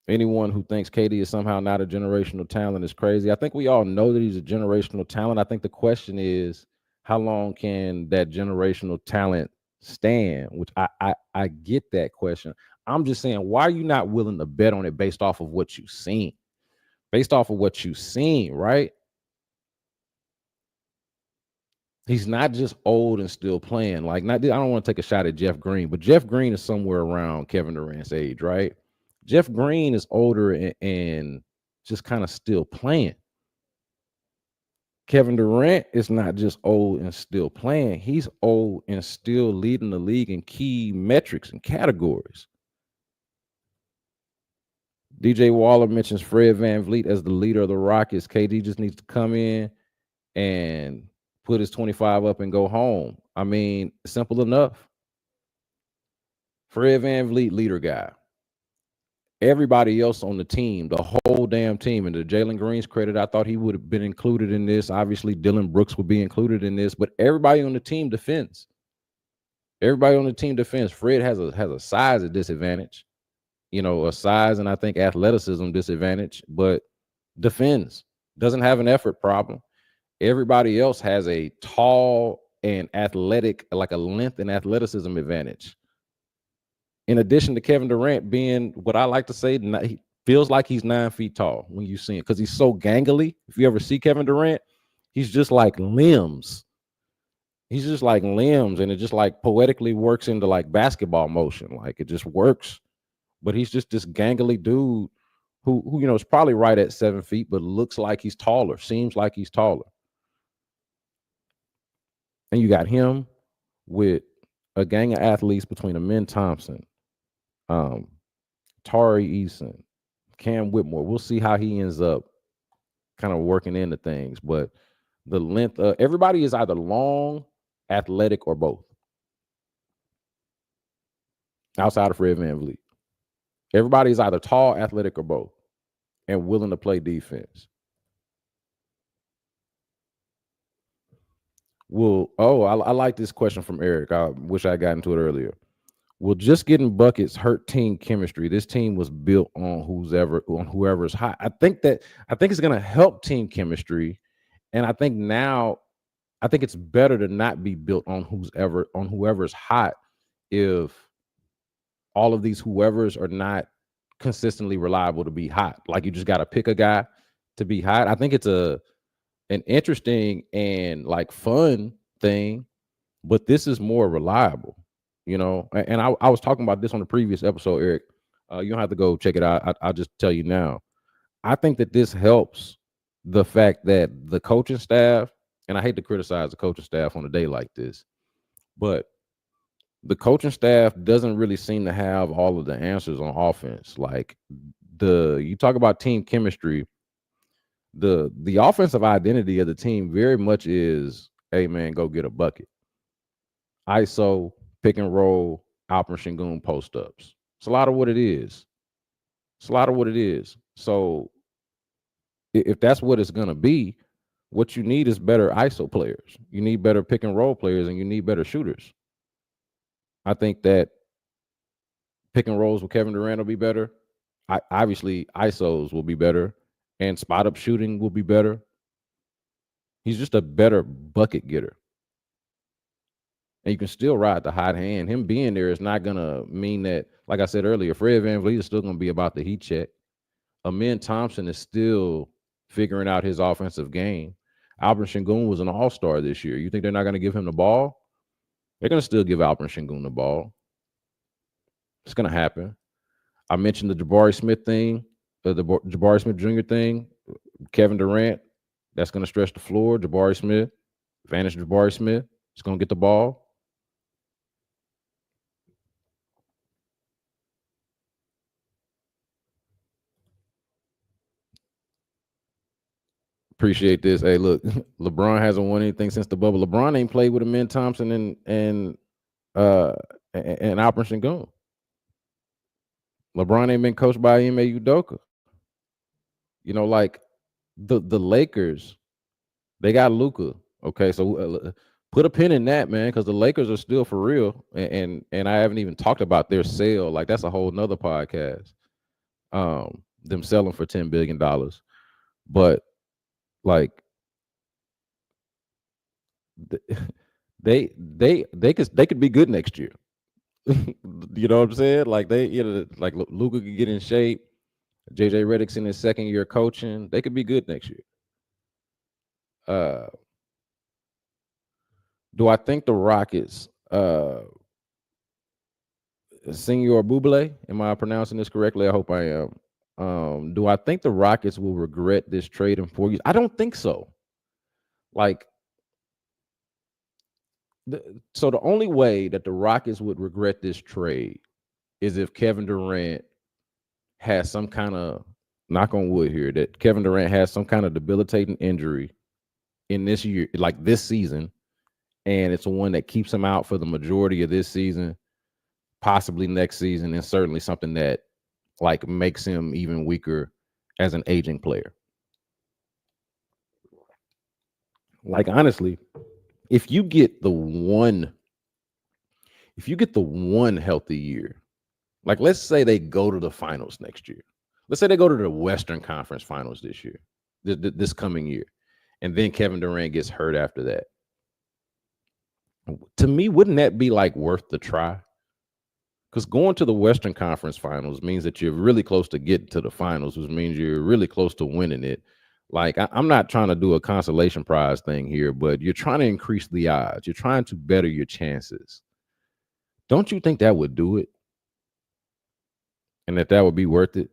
Anyone who thinks KD is somehow not a generational talent is crazy. I think we all know that he's a generational talent. I think the question is, how long can that generational talent stand? Which I get that question. I'm just saying, why are you not willing to bet on it based off of what you've seen? Based off of what you've seen, right? He's not just old and still playing. Like, I don't want to take a shot at Jeff Green, but Jeff Green is somewhere around Kevin Durant's age, right? Jeff Green is older and just kind of still playing. Kevin Durant is not just old and still playing. He's old and still leading the league in key metrics and categories. DJ Waller mentions Fred VanVleet as the leader of the Rockets. KD just needs to come in and put his 25 up and go home. I mean, simple enough. Fred VanVleet, leader guy. Everybody else on the team, the whole damn team, and to Jalen Green's credit, I thought he would have been included in this. Obviously, Dillon Brooks would be included in this, but everybody on the team defends. Everybody on the team defends. Fred has a size disadvantage, a size and I think athleticism disadvantage, but defends. Doesn't have an effort problem. Everybody else has a tall and athletic, like a length and athleticism advantage. In addition to Kevin Durant being what I like to say, he feels like he's 9 feet tall when you see him, because he's so gangly. If you ever see Kevin Durant, he's just like limbs. He's just like limbs, and it just like poetically works into like basketball motion. Like, it just works. But he's just this gangly dude who is probably right at 7 feet, but looks like he's taller, seems like he's taller. And you got him with a gang of athletes between Amen Thompson, Tari Eason, Cam Whitmore. We'll see how he ends up kind of working into things, but the length, everybody is either long, athletic, or both. Outside of Fred VanVleet, everybody is either tall, athletic, or both, and willing to play defense. I like this question from Eric. I wish I got into it earlier. Will just getting buckets hurt team chemistry? This team was built on whoever's hot. I think it's going to help team chemistry, and I think it's better to not be built on whoever's hot if all of these whoever's are not consistently reliable to be hot. Like, you just got to pick a guy to be hot. I think it's an interesting and like fun thing, but this is more reliable. And I was talking about this on the previous episode, Eric. You don't have to go check it out. I'll just tell you now. I think that this helps the fact that the coaching staff, and I hate to criticize the coaching staff on a day like this, but the coaching staff doesn't really seem to have all of the answers on offense. Like, you talk about team chemistry. The offensive identity of the team very much is, hey man, go get a bucket. ISO, pick and roll, Alper Şengün post ups. It's a lot of what it is. It's a lot of what it is. So if that's what it's gonna be, what you need is better ISO players. You need better pick and roll players, and you need better shooters. I think that pick and rolls with Kevin Durant will be better. Obviously, ISOs will be better, and spot up shooting will be better. He's just a better bucket getter. And you can still ride the hot hand. Him being there is not going to mean that, like I said earlier, Fred VanVleet is still going to be about the heat check. Amin Thompson is still figuring out his offensive game. Alper Şengün was an all-star this year. You think they're not going to give him the ball? They're going to still give Alper Şengün the ball. It's going to happen. I mentioned the Jabari Smith thing, the Jabari Smith Jr. thing. Kevin Durant, that's going to stretch the floor. Jabari Smith, advantage Jabari Smith. He's going to get the ball. Appreciate this. Hey, look, LeBron hasn't won anything since the bubble. LeBron ain't played with Amin Thompson and Alper Şengün. LeBron ain't been coached by Ime Udoka. You know, like the Lakers, they got Luka. Okay, so put a pin in that, man, because the Lakers are still for real, and I haven't even talked about their sale. Like that's a whole nother podcast. Them selling for $10 billion, but like they could be good next year. You know what I'm saying? Like like Luka could get in shape. JJ Redick's in his second year coaching. They could be good next year. Do I think the Rockets, Senor Buble, am I pronouncing this correctly? I hope I am. Do I think the Rockets will regret this trade in 4 years? I don't think so. Like, so the only way that the Rockets would regret this trade is if Kevin Durant has some kind of, knock on wood here, that Kevin Durant has some kind of debilitating injury in this year, like this season, and it's one that keeps him out for the majority of this season, possibly next season, and certainly something that like makes him even weaker as an aging player. Like honestly, if you get the one healthy year, like let's say they go to the finals next year. Let's say they go to the Western Conference Finals this year, this coming year, and then Kevin Durant gets hurt after that. To me, wouldn't that be like worth the try? Because going to the Western Conference Finals means that you're really close to getting to the finals, which means you're really close to winning it. Like, I'm not trying to do a consolation prize thing here, but you're trying to increase the odds. You're trying to better your chances. Don't you think that would do it? And that would be worth it?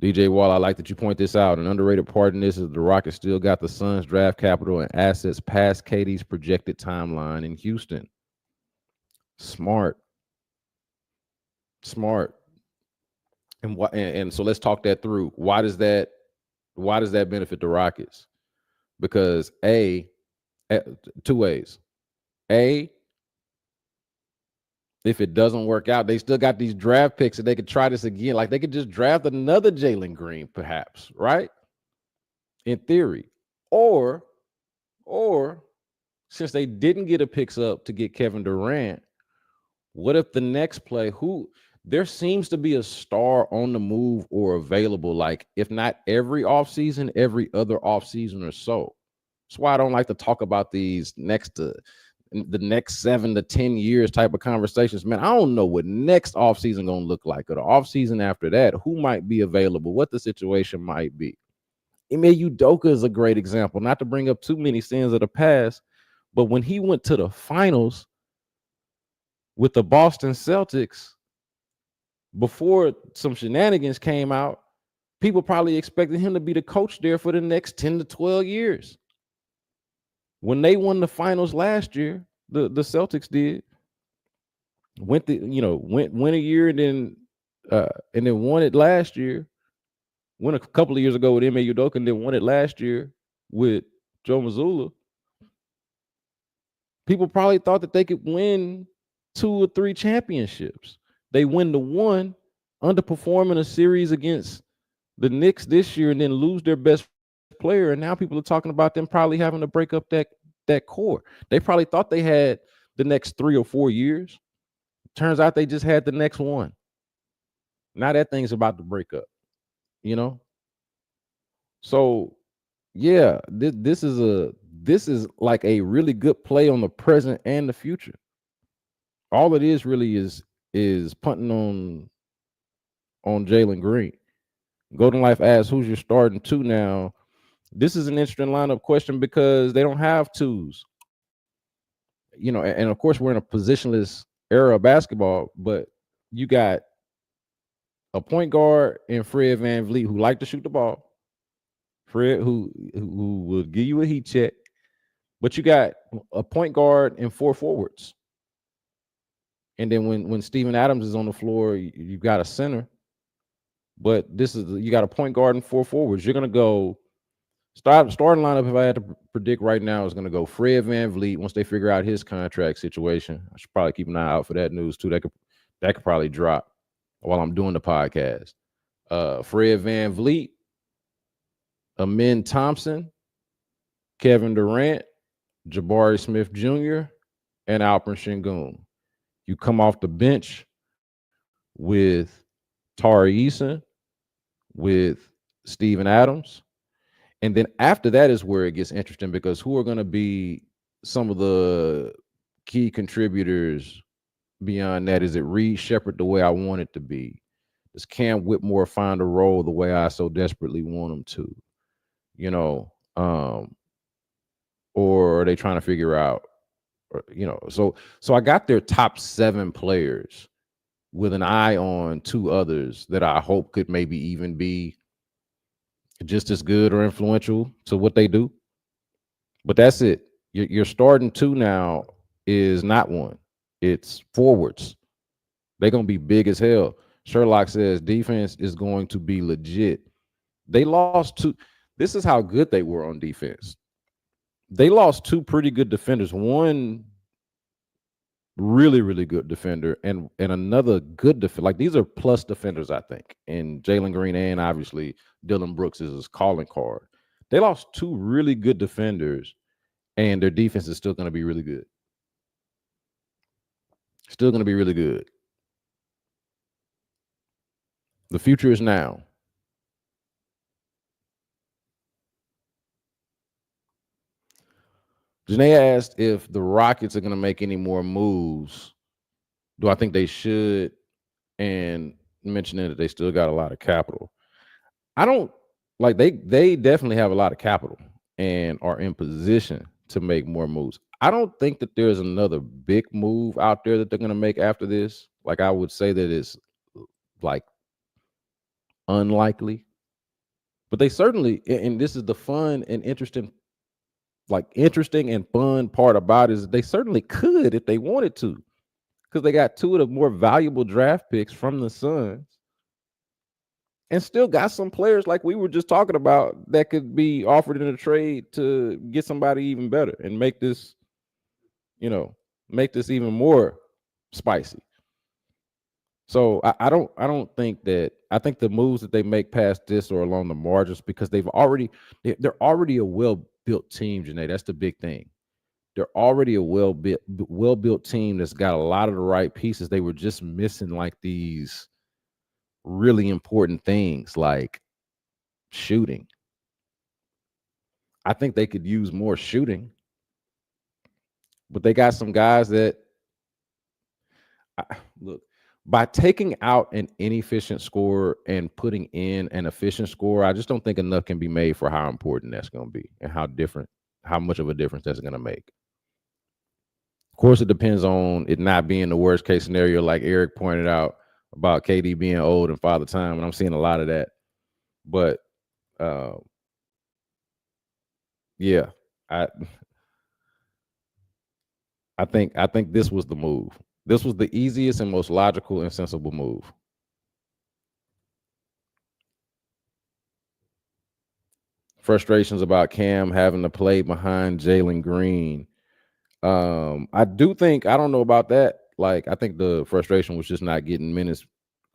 DJ Wall, I like that you point this out. An underrated part in this is the Rockets still got the Suns' draft capital and assets past KD's projected timeline in Houston. Smart. And so let's talk that through. Why does that benefit the Rockets? Because two ways. If it doesn't work out, they still got these draft picks and they could try this again. Like they could just draft another Jalen Green, perhaps, right? In theory. Or since they didn't get a picks up to get Kevin Durant, what if the next play, there seems to be a star on the move or available, like if not every offseason, every other offseason or so. That's why I don't like to talk about these the next 7 to 10 years type of conversations. Man, I don't know what next offseason going to look like, or the offseason after that, who might be available, what the situation might be. Ime Udoka is a great example, not to bring up too many sins of the past, but when he went to the finals with the Boston Celtics, before some shenanigans came out, people probably expected him to be the coach there for the next 10 to 12 years. When they won the finals last year, the Celtics did win a year and then and then won it last year. Won a couple of years ago with Ime Udoka, and then won it last year with Joe Mazzulla. People probably thought that they could win 2 or 3 championships. They win the one, underperforming a series against the Knicks this year, and then lose their best player. And now people are talking about them probably having to break up that core. They probably thought they had the next 3 or 4 years. Turns out they just had the next one. Now that thing's about to break up, you know? So yeah, this is like a really good play on the present and the future. All it is really is punting on Jalen Green. Golden Life asks, who's your starting 2 now? This is an interesting lineup question because they don't have 2s. You know, and of course we're in a positionless era of basketball, but you got a point guard in Fred VanVleet who like to shoot the ball. Fred who will give you a heat check, but you got a point guard and 4 forwards. And then when Steven Adams is on the floor, you got a center. But you got a point guard and 4 forwards. You're gonna go starting lineup. If I had to predict right now, is gonna go Fred VanVleet once they figure out his contract situation. I should probably keep an eye out for that news too. That could probably drop while I'm doing the podcast. Fred VanVleet, Amin Thompson, Kevin Durant, Jabari Smith Jr., and Alperen Sengun. You come off the bench with Tari Eason, with Steven Adams. And then after that is where it gets interesting, because who are going to be some of the key contributors beyond that? Is it Reed Shepherd the way I want it to be? Does Cam Whitmore find a role the way I so desperately want him to? You know, or are they trying to figure out, you know, so I got their top 7 players with an eye on 2 others that I hope could maybe even be just as good or influential to what they do. But that's it. Your starting 2 now is not 1. It's forwards. They're going to be big as hell. Sherlock says defense is going to be legit. They lost 2. This is how good they were on defense. They lost 2 pretty good defenders. One really, really good defender, and another good defender. Like, these are plus defenders, I think. And Jalen Green and obviously Dillon Brooks is his calling card. They lost 2 really good defenders, and their defense is still going to be really good. Still going to be really good. The future is now. Janae asked if the Rockets are going to make any more moves. Do I think they should? And mentioning that they still got a lot of capital. I don't like they definitely have a lot of capital and are in position to make more moves. I don't think that there's another big move out there that they're going to make after this. Like, I would say that it's like unlikely. But they certainly, and this is the fun and interesting and fun part about it, is they certainly could if they wanted to, because they got 2 of the more valuable draft picks from the Suns, and still got some players like we were just talking about that could be offered in a trade to get somebody even better and make this even more spicy. So I don't think that. I think the moves that they make past this are along the margins, because they're already a well-built team, Janae. That's the big thing. They're already a well-built team that's got a lot of the right pieces. They were just missing like these really important things like shooting. I think they could use more shooting, but they got some guys that look. By taking out an inefficient scorer and putting in an efficient scorer, I just don't think enough can be made for how important that's going to be and how much of a difference that's going to make. Of course, it depends on it not being the worst case scenario, like Eric pointed out about KD being old and father time, and I'm seeing a lot of that. But yeah, I think this was the move. This was the easiest and most logical and sensible move. frustrations about Cam having to play behind Jalen Green. I do think I don't know about that. Like I think the frustration was just not getting minutes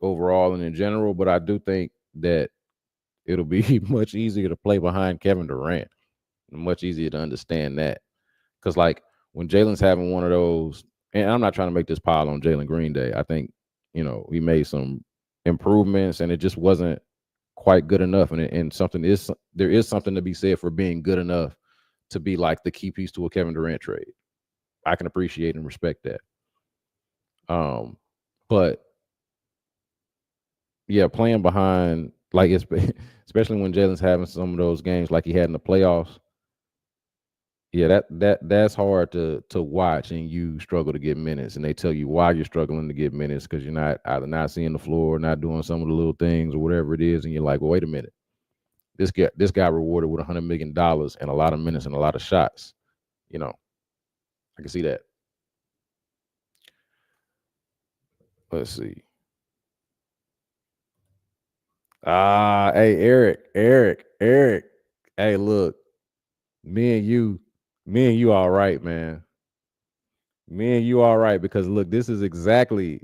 overall and in general, but I do think that it'll be much easier to play behind Kevin Durant. Much easier to understand that. Because like when Jalen's having one of those, and I'm not trying to make this pile on Jalen Green Day. I think, he made some improvements and it just wasn't quite good enough. And there is something to be said for being good enough to be like the key piece to a Kevin Durant trade. I can appreciate and respect that. But yeah, playing behind like it's especially when Jalen's having some of those games like he had in the playoffs. Yeah, that's hard to watch, and you struggle to get minutes, and they tell you why you're struggling to get minutes because you're not either not seeing the floor, not doing some of the little things or whatever it is, and you're like, well, wait a minute, this guy rewarded with $100 million and a lot of minutes and a lot of shots. You know, I can see that. Let's see. Hey, Eric. Hey, look, me and you, all right, man. Me and you all right because look, this is exactly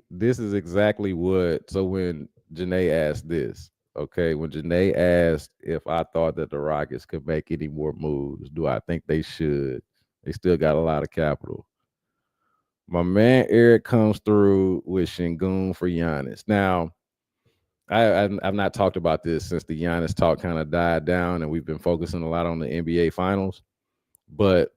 what. So when Janae asked this, okay, when Janae asked if I thought that the Rockets could make any more moves, do I think they should? They still got a lot of capital. My man Eric comes through with Shingun for Giannis. Now, I've not talked about this since the Giannis talk kind of died down, and we've been focusing a lot on the NBA Finals. But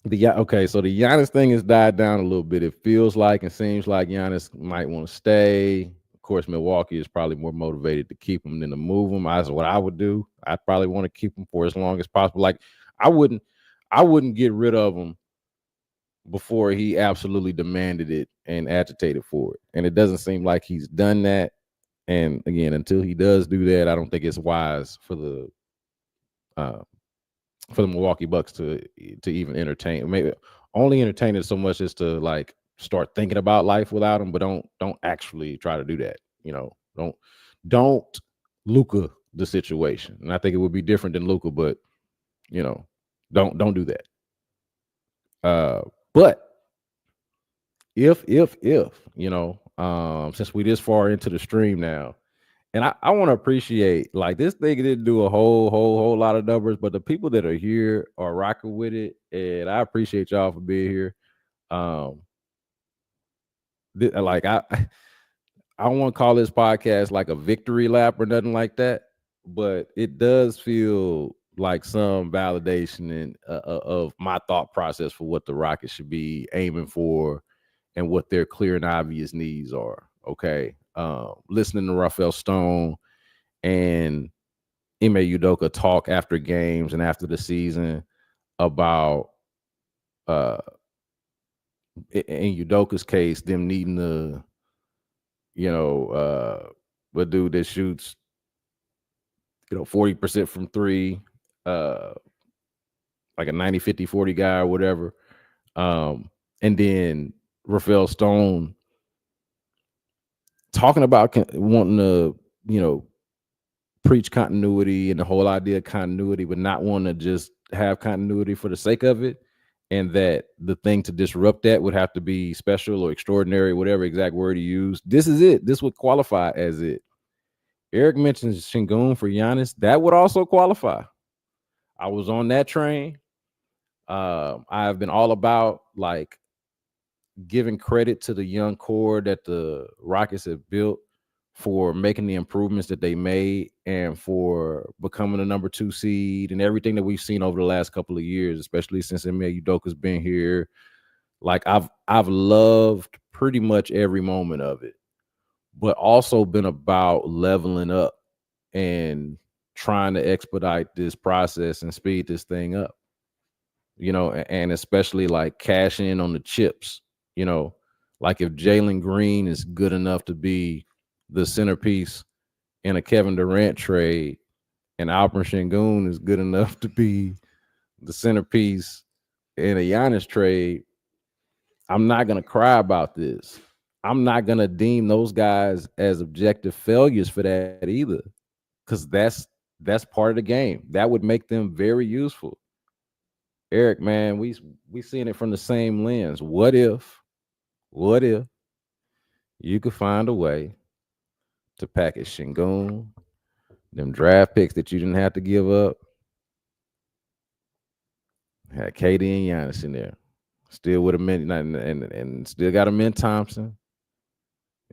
so the Giannis thing has died down a little bit. It feels like and seems like Giannis might want to stay. Of course, Milwaukee is probably more motivated to keep him than to move him. That's what I would do. I'd probably want to keep him for as long as possible. Like I wouldn't get rid of him before he absolutely demanded it and agitated for it. And it doesn't seem like he's done that. And again, until he does do that, I don't think it's wise uh, for the Milwaukee Bucks to even entertain. Maybe only entertain it so much as to like start thinking about life without him, but don't actually try to do that. Don't Luka the situation. And I think it would be different than Luka, but don't do that. But if since we this far into the stream now, and I want to appreciate like this thing didn't do a whole lot of numbers, but the people that are here are rocking with it, and I appreciate y'all for being here. Like I don't want to call this podcast like a victory lap or nothing like that, but it does feel like some validation of my thought process for what the Rockets should be aiming for and what their clear and obvious needs are. Okay. Listening to Rafael Stone and Ime Udoka talk after games and after the season about in Udoka's case, them needing to, a dude that shoots 40% from three, like a 90-50-40 guy or whatever. And then Rafael Stone talking about wanting to, preach continuity and the whole idea of continuity, but not want to just have continuity for the sake of it. And that the thing to disrupt that would have to be special or extraordinary, whatever exact word he used. This is it. This would qualify as it. Eric mentions Shingun for Giannis. That would also qualify. I was on that train. I've been all about like giving credit to the young core that the Rockets have built for making the improvements that they made and for becoming a number 2 seed and everything that we've seen over the last couple of years, especially since Ime Udoka's been here. Like I've loved pretty much every moment of it, but also been about leveling up and trying to expedite this process and speed this thing up, and especially like cash in on the chips, like if Jalen Green is good enough to be the centerpiece in a Kevin Durant trade and Alperen Sengun is good enough to be the centerpiece in a Giannis trade, I'm not going to cry about this. I'm not going to deem those guys as objective failures for that either, because that's That's part of the game. That would make them very useful. Eric, man, we seeing it from the same lens. What if you could find a way to package Şengün, them draft picks that you didn't have to give up, had KD and Giannis in there, still with a min and still got a Min Thompson.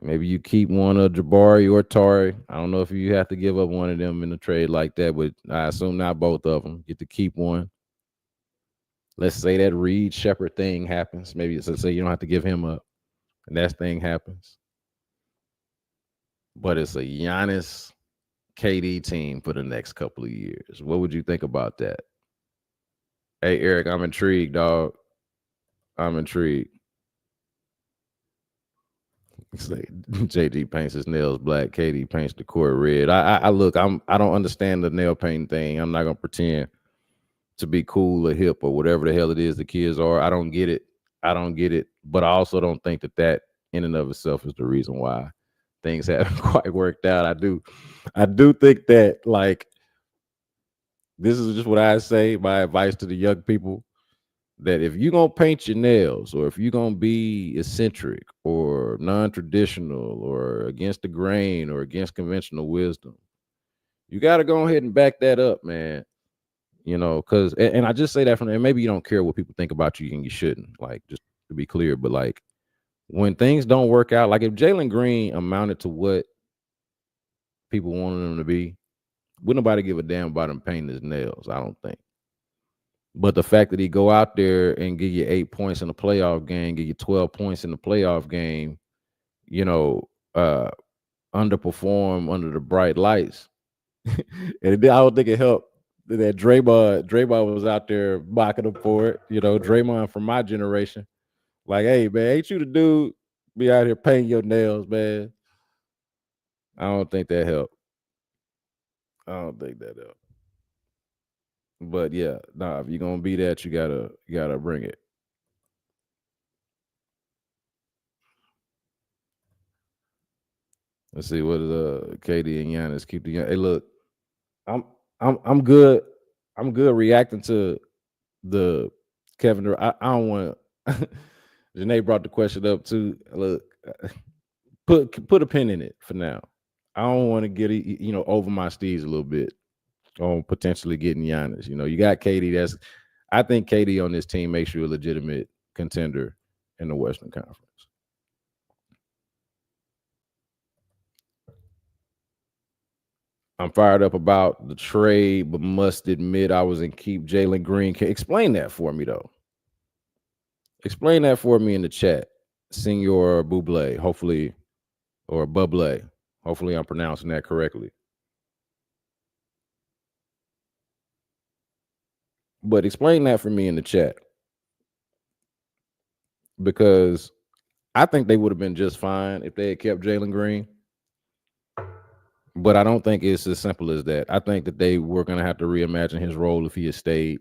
Maybe you keep one of Jabari or Tari. I don't know if you have to give up one of them in a trade like that, but I assume not both of them. Get to keep one. Let's say that Reed Shepard thing happens. Maybe let's say you don't have to give him up, and that thing happens. But it's a Giannis KD team for the next couple of years. What would you think about that? Hey, Eric, I'm intrigued, dog. I'm intrigued. Say JG paints his nails black, KD paints the court red. I look, I don't understand the nail painting thing. I'm not gonna pretend to be cool or hip or whatever the hell it is the kids are. I don't get it. But I also don't think that in and of itself is the reason why things haven't quite worked out. I do think that, like, this is just what I say, my advice to the young people, that if you're going to paint your nails, or if you're going to be eccentric or non-traditional or against the grain or against conventional wisdom, you got to go ahead and back that up, man. You know, because, and I just say that and maybe you don't care what people think about you and you shouldn't, like, just to be clear, but like, when things don't work out, like if Jalen Green amounted to what people wanted him to be, wouldn't nobody give a damn about him painting his nails, I don't think. But the fact that he go out there and give you 8 points in the playoff game, give you 12 points in the playoff game, you know, underperform under the bright lights. And I don't think it helped that Draymond was out there mocking him for it. You know, Draymond from my generation. Like, hey, man, ain't you the dude be out here painting your nails, man? I don't think that helped. But yeah, nah, if you're gonna be that, you gotta bring it. Let's see what is KD and Giannis keep the. Hey, look, I'm good. I'm good reacting to the Kevin Durant. I don't want to. Janae brought the question up too. Look, put a pin in it for now. I don't want to get over my steez a little bit on potentially getting Giannis. You know, you got KD. I think KD on this team makes you a legitimate contender in the Western Conference. I'm fired up about the trade, but must admit I was in keep Jalen Green. Explain that for me, though. Explain that for me in the chat, Senor Buble, hopefully, or Buble. Hopefully I'm pronouncing that correctly. But explain that for me in the chat. Because I think they would have been just fine if they had kept Jalen Green. But I don't think it's as simple as that. I think that they were going to have to reimagine his role if he had stayed.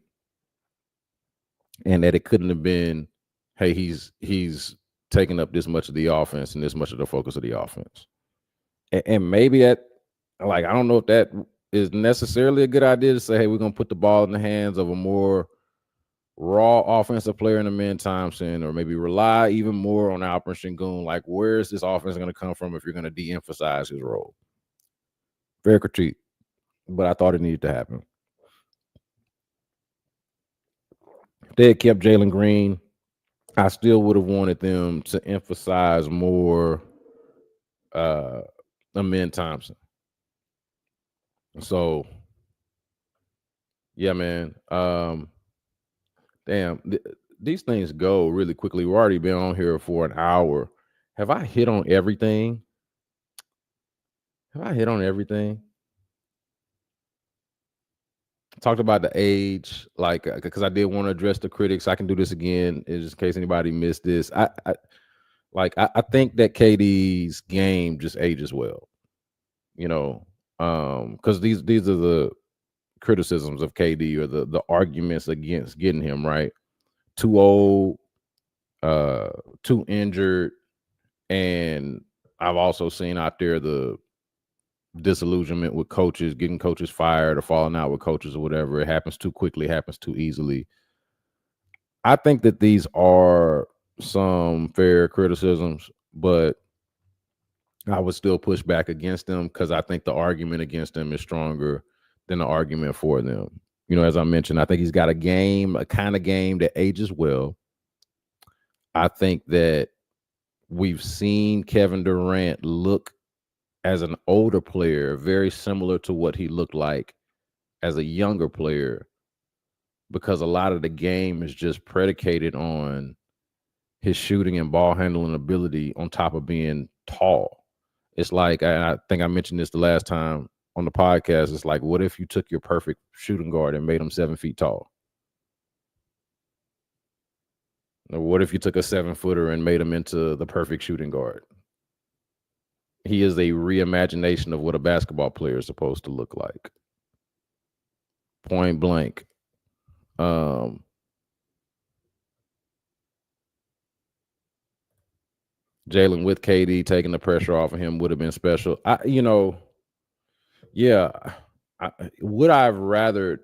And that it couldn't have been, hey, he's taking up this much of the offense and this much of the focus of the offense. And maybe that, like, I don't know if that is necessarily a good idea to say, hey, we're going to put the ball in the hands of a more raw offensive player in the Min Thompson, or maybe rely even more on Alperen Şengün. Like, where is this offense going to come from if you're going to de-emphasize his role? Fair critique, but I thought it needed to happen. If they had kept Jalen Green, I still would have wanted them to emphasize more Min Thompson. So, yeah, man. Damn, these things go really quickly. We've already been on here for an hour. Have I hit on everything? Talked about the age, like, because I did want to address the critics. I can do this again, just in case anybody missed this. I think that KD's game just ages well, you know, because these are the criticisms of KD, or the arguments against getting him, right? Too old, too injured, and I've also seen out there the disillusionment with coaches, getting coaches fired or falling out with coaches or whatever. It happens too quickly, happens too easily. I think that these are some fair criticisms, but I would still push back against them because I think the argument against them is stronger than the argument for them. You know, as I mentioned, I think he's got a kind of game that ages well. I think that we've seen Kevin Durant look as an older player very similar to what he looked like as a younger player, because a lot of the game is just predicated on his shooting and ball handling ability on top of being tall. It's like, and I think I mentioned this the last time on the podcast, it's like, what if you took your perfect shooting guard and made him 7 feet tall? Or what if you took a 7-footer and made him into the perfect shooting guard? He is a reimagination of what a basketball player is supposed to look like. Point blank. Jalen with KD taking the pressure off of him would have been special. Would I have rather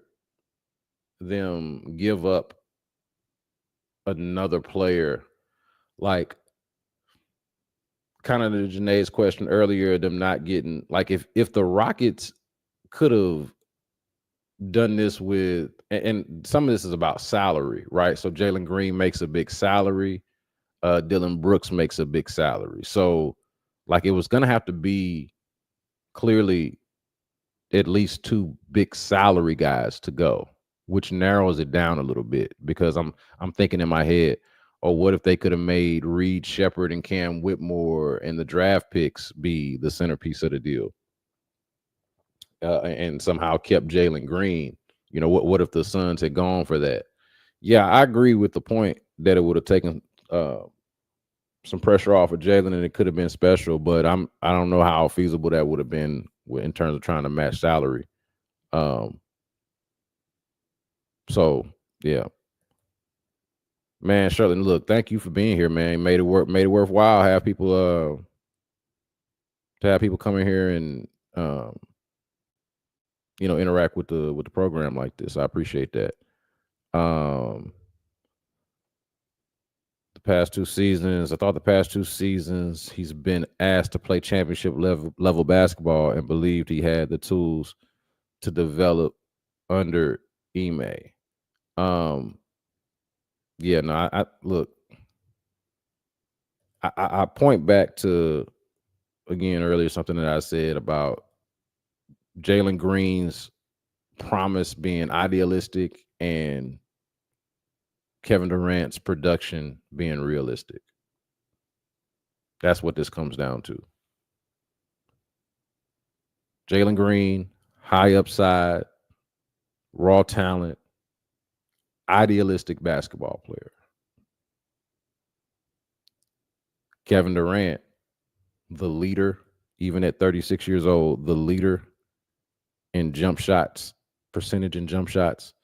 them give up another player, like kind of to Janae's question earlier, them not getting, like, if the Rockets could have done this with, and some of this is about salary, right? So Jalen Green makes a big salary. Dillon Brooks makes a big salary. So, like, it was going to have to be clearly at least 2 big salary guys to go, which narrows it down a little bit, because I'm thinking in my head, what if they could have made Reed Shepherd and Cam Whitmore and the draft picks be the centerpiece of the deal, and somehow kept Jalen Green? You know, what if the Suns had gone for that? Yeah, I agree with the point that it would have taken some pressure off of Jalen, and it could have been special, but I don't know how feasible that would have been in terms of trying to match salary. So yeah, man, Shirley, look, thank you for being here, man. Made it worthwhile. Have people to have people come in here and interact with the program like this. I appreciate that. The past 2 seasons, I thought the past 2 seasons he's been asked to play championship level basketball and believed he had the tools to develop under Ime. I point back to, again, earlier, something that I said about Jalen Green's promise being idealistic and Kevin Durant's production being realistic. That's what this comes down to. Jalen Green, high upside, raw talent, idealistic basketball player. Kevin Durant, the leader, even at 36 years old, the leader in jump shots, percentage in jump shots,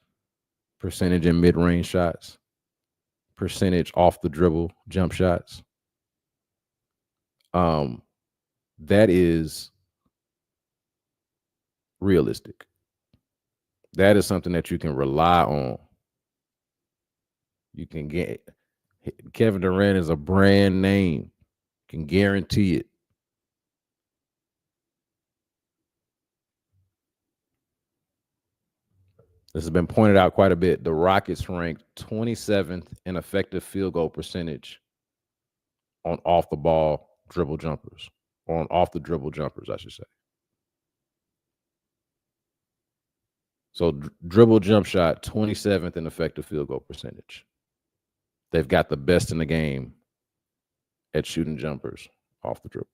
percentage in mid-range shots, percentage off the dribble jump shots. That is realistic. That is something that you can rely on. You can get Kevin Durant is a brand name. Can guarantee it. This has been pointed out quite a bit. The Rockets ranked 27th in effective field goal percentage on off the ball dribble jumpers, or on off the dribble jumpers, I should say. So dribble jump shot, 27th in effective field goal percentage. They've got the best in the game at shooting jumpers off the dribble.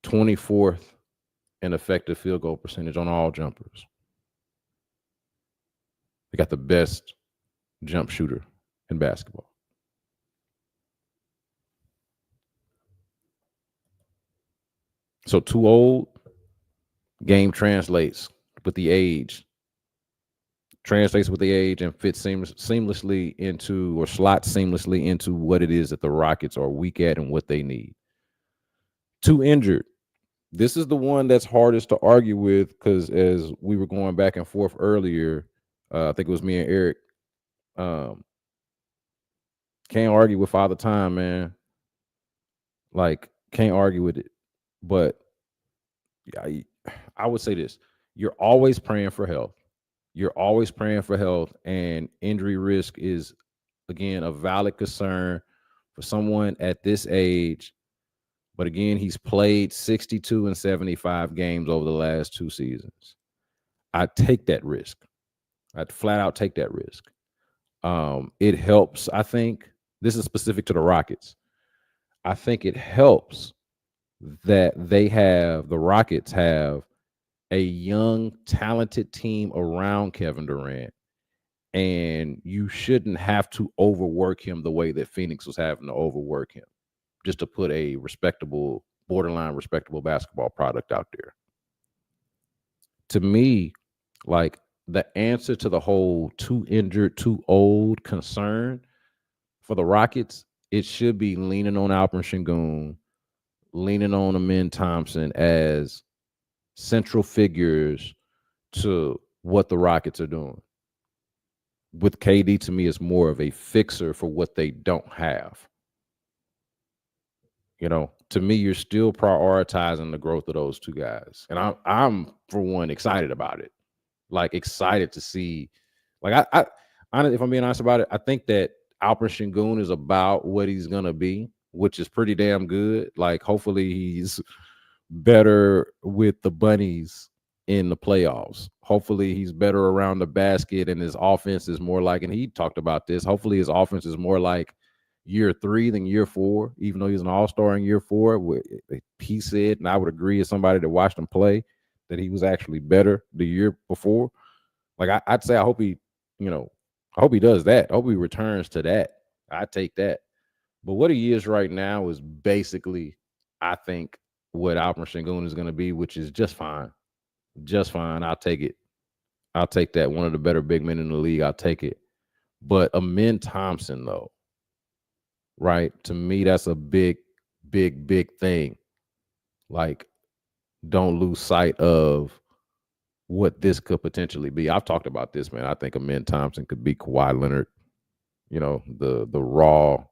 24th in effective field goal percentage on all jumpers. They got the best jump shooter in basketball. So too old, game translates with the age. Translates with the age and fits seamlessly into, or slots seamlessly into, what it is that the Rockets are weak at and what they need. Too injured. This is the one that's hardest to argue with because as we were going back and forth earlier, I think it was me and Eric. Um, can't argue with Father Time, man. Like, can't argue with it. But yeah, I would say this: you're always praying for health. You're always praying for health, and injury risk is again a valid concern for someone at this age. But again, he's played 62 and 75 games over the last 2 seasons. I take that risk. I'd flat out take that risk. It helps. I think this is specific to the Rockets. I think it helps that the Rockets have a young, talented team around Kevin Durant, and you shouldn't have to overwork him the way that Phoenix was having to overwork him just to put a respectable, borderline respectable basketball product out there. To me, like the answer to the whole too injured, too old concern for the Rockets, it should be leaning on Alperen Sengun, leaning on Amin Thompson as central figures to what the Rockets are doing. With KD, to me, is more of a fixer for what they don't have. You know, to me, you're still prioritizing the growth of those two guys, and I'm for one excited about it. Like excited to see, like if I'm being honest about it, I think that Alperen Sengun is about what he's gonna be, which is pretty damn good. Like hopefully he's better with the bunnies in the playoffs. Hopefully he's better around the basket and his offense is more like, and he talked about this, hopefully his offense is more like year 3 than year 4, even though he's an all-star in year 4. He said, and I would agree as somebody that watched him play, that he was actually better the year before. Like I'd say I hope he, I hope he does that. I hope he returns to that. I take that. But what he is right now is basically, I think, what Alperen Sengun is going to be, which is just fine. Just fine. I'll take it. I'll take that. One of the better big men in the league. I'll take it. But Amin Thompson, though, right? To me, that's a big, big, big thing. Like, don't lose sight of what this could potentially be. I've talked about this, man. I think Amin Thompson could be Kawhi Leonard. You know, the raw,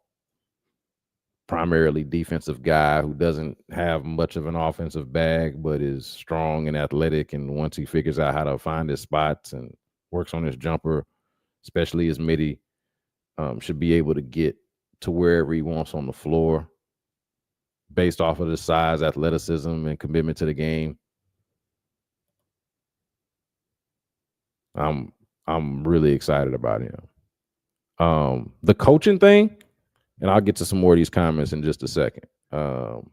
primarily defensive guy who doesn't have much of an offensive bag, but is strong and athletic. And once he figures out how to find his spots and works on his jumper, especially his midi, should be able to get to wherever he wants on the floor based off of the size, athleticism, and commitment to the game. I'm really excited about him. The coaching thing, and I'll get to some more of these comments in just a second. Hell,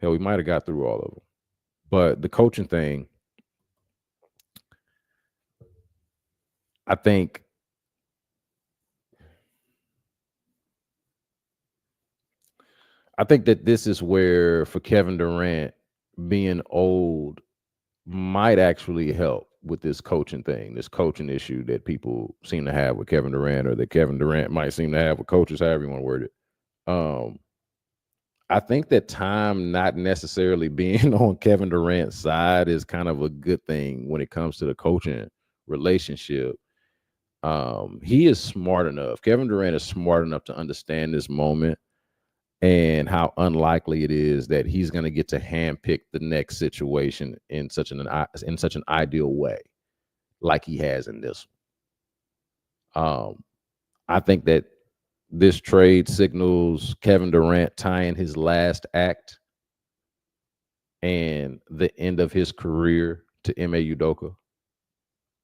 we might have got through all of them. But the coaching thing, I think that this is where, for Kevin Durant, being old might actually help with this coaching thing, this coaching issue that people seem to have with Kevin Durant, or that Kevin Durant might seem to have with coaches, however you want to word it. I think that time not necessarily being on Kevin Durant's side is kind of a good thing when it comes to the coaching relationship. He is smart enough. Kevin Durant is smart enough to understand this moment and how unlikely it is that he's going to get to handpick the next situation in such an ideal way, like he has in this one. I think that this trade signals Kevin Durant tying his last act and the end of his career to Ime Udoka,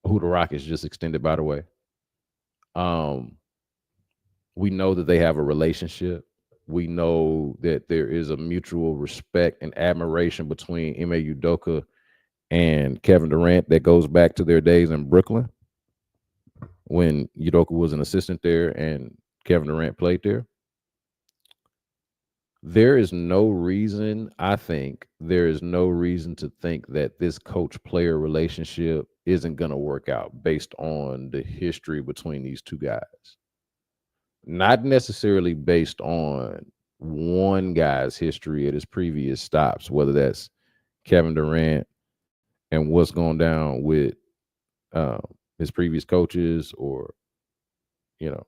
who the Rockets just extended, by the way. We know that they have a relationship. We know that there is a mutual respect and admiration between Ime Udoka and Kevin Durant that goes back to their days in Brooklyn when Udoka was an assistant there and Kevin Durant played there. There is no reason, I think, to think that this coach-player relationship isn't going to work out based on the history between these two guys. Not necessarily based on one guy's history at his previous stops, whether that's Kevin Durant and what's going down with uh, his previous coaches, or you know,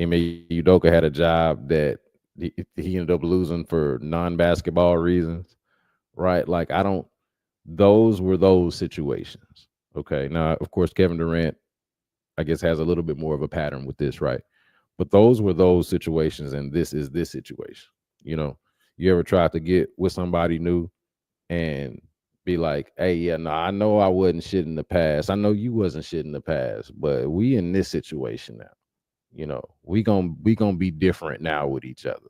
Ime Udoka had a job that he ended up losing for non-basketball reasons, right? Like I don't. Those were those situations. Okay. Now, of course, Kevin Durant, I guess, has a little bit more of a pattern with this, right? But those were those situations, and this is this situation. You know, you ever tried to get with somebody new and be like, "Hey, yeah, no, I know I wasn't shit in the past. I know you wasn't shit in the past, but we in this situation now. You know, we gonna be different now with each other.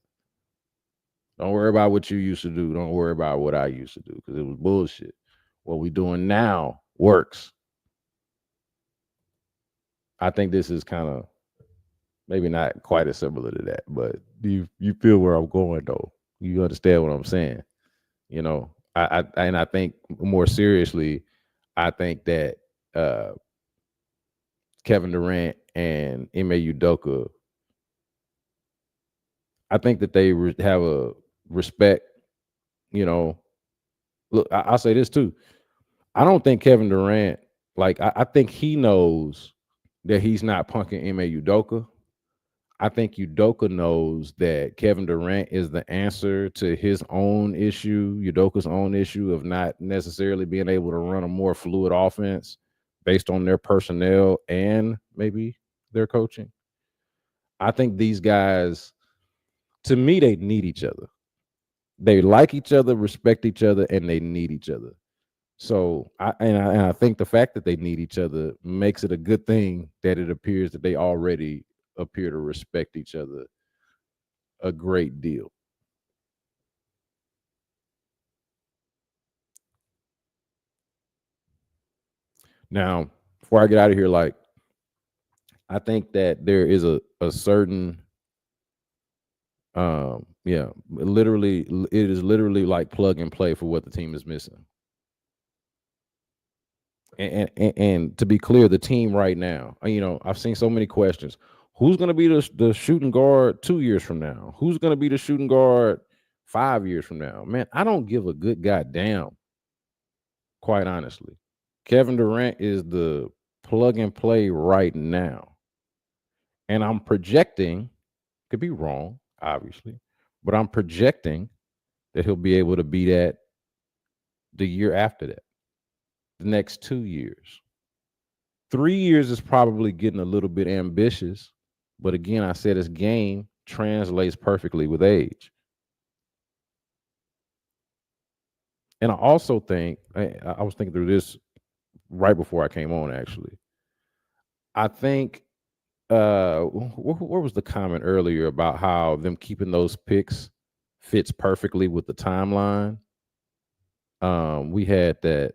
Don't worry about what you used to do. Don't worry about what I used to do because it was bullshit. What we doing now works." I think this is kind of maybe not quite as similar to that, but you feel where I'm going though. You understand what I'm saying? You know, and I think more seriously, I think that uh, Kevin Durant and Ime Udoka, I think that they have a respect. You know, look, I'll say this too. I don't think Kevin Durant, like, I think he knows that he's not punking Ime Udoka. I think Udoka knows that Kevin Durant is the answer to his own issue, Udoka's own issue of not necessarily being able to run a more fluid offense based on their personnel and maybe their coaching. I think these guys, to me, they need each other. They like each other, respect each other, and they need each other. So I think the fact that they need each other makes it a good thing that it appears that they already appear to respect each other a great deal. Now, before I get out of here, like I think that there is a certain yeah, literally it is literally like plug and play for what the team is missing. And to be clear, the team right now, I've seen so many questions. Who's going to be the shooting guard 2 years from now? Who's going to be the shooting guard 5 years from now? Man, I don't give a good goddamn, quite honestly. Kevin Durant is the plug and play right now. And I'm projecting, could be wrong, obviously, but I'm projecting that he'll be able to be that the year after that, the next 2 years. 3 years is probably getting a little bit ambitious, but again, I said his game translates perfectly with age. And I also think I was thinking through this right before I came on. Actually, I think where was the comment earlier about how them keeping those picks fits perfectly with the timeline? We had that.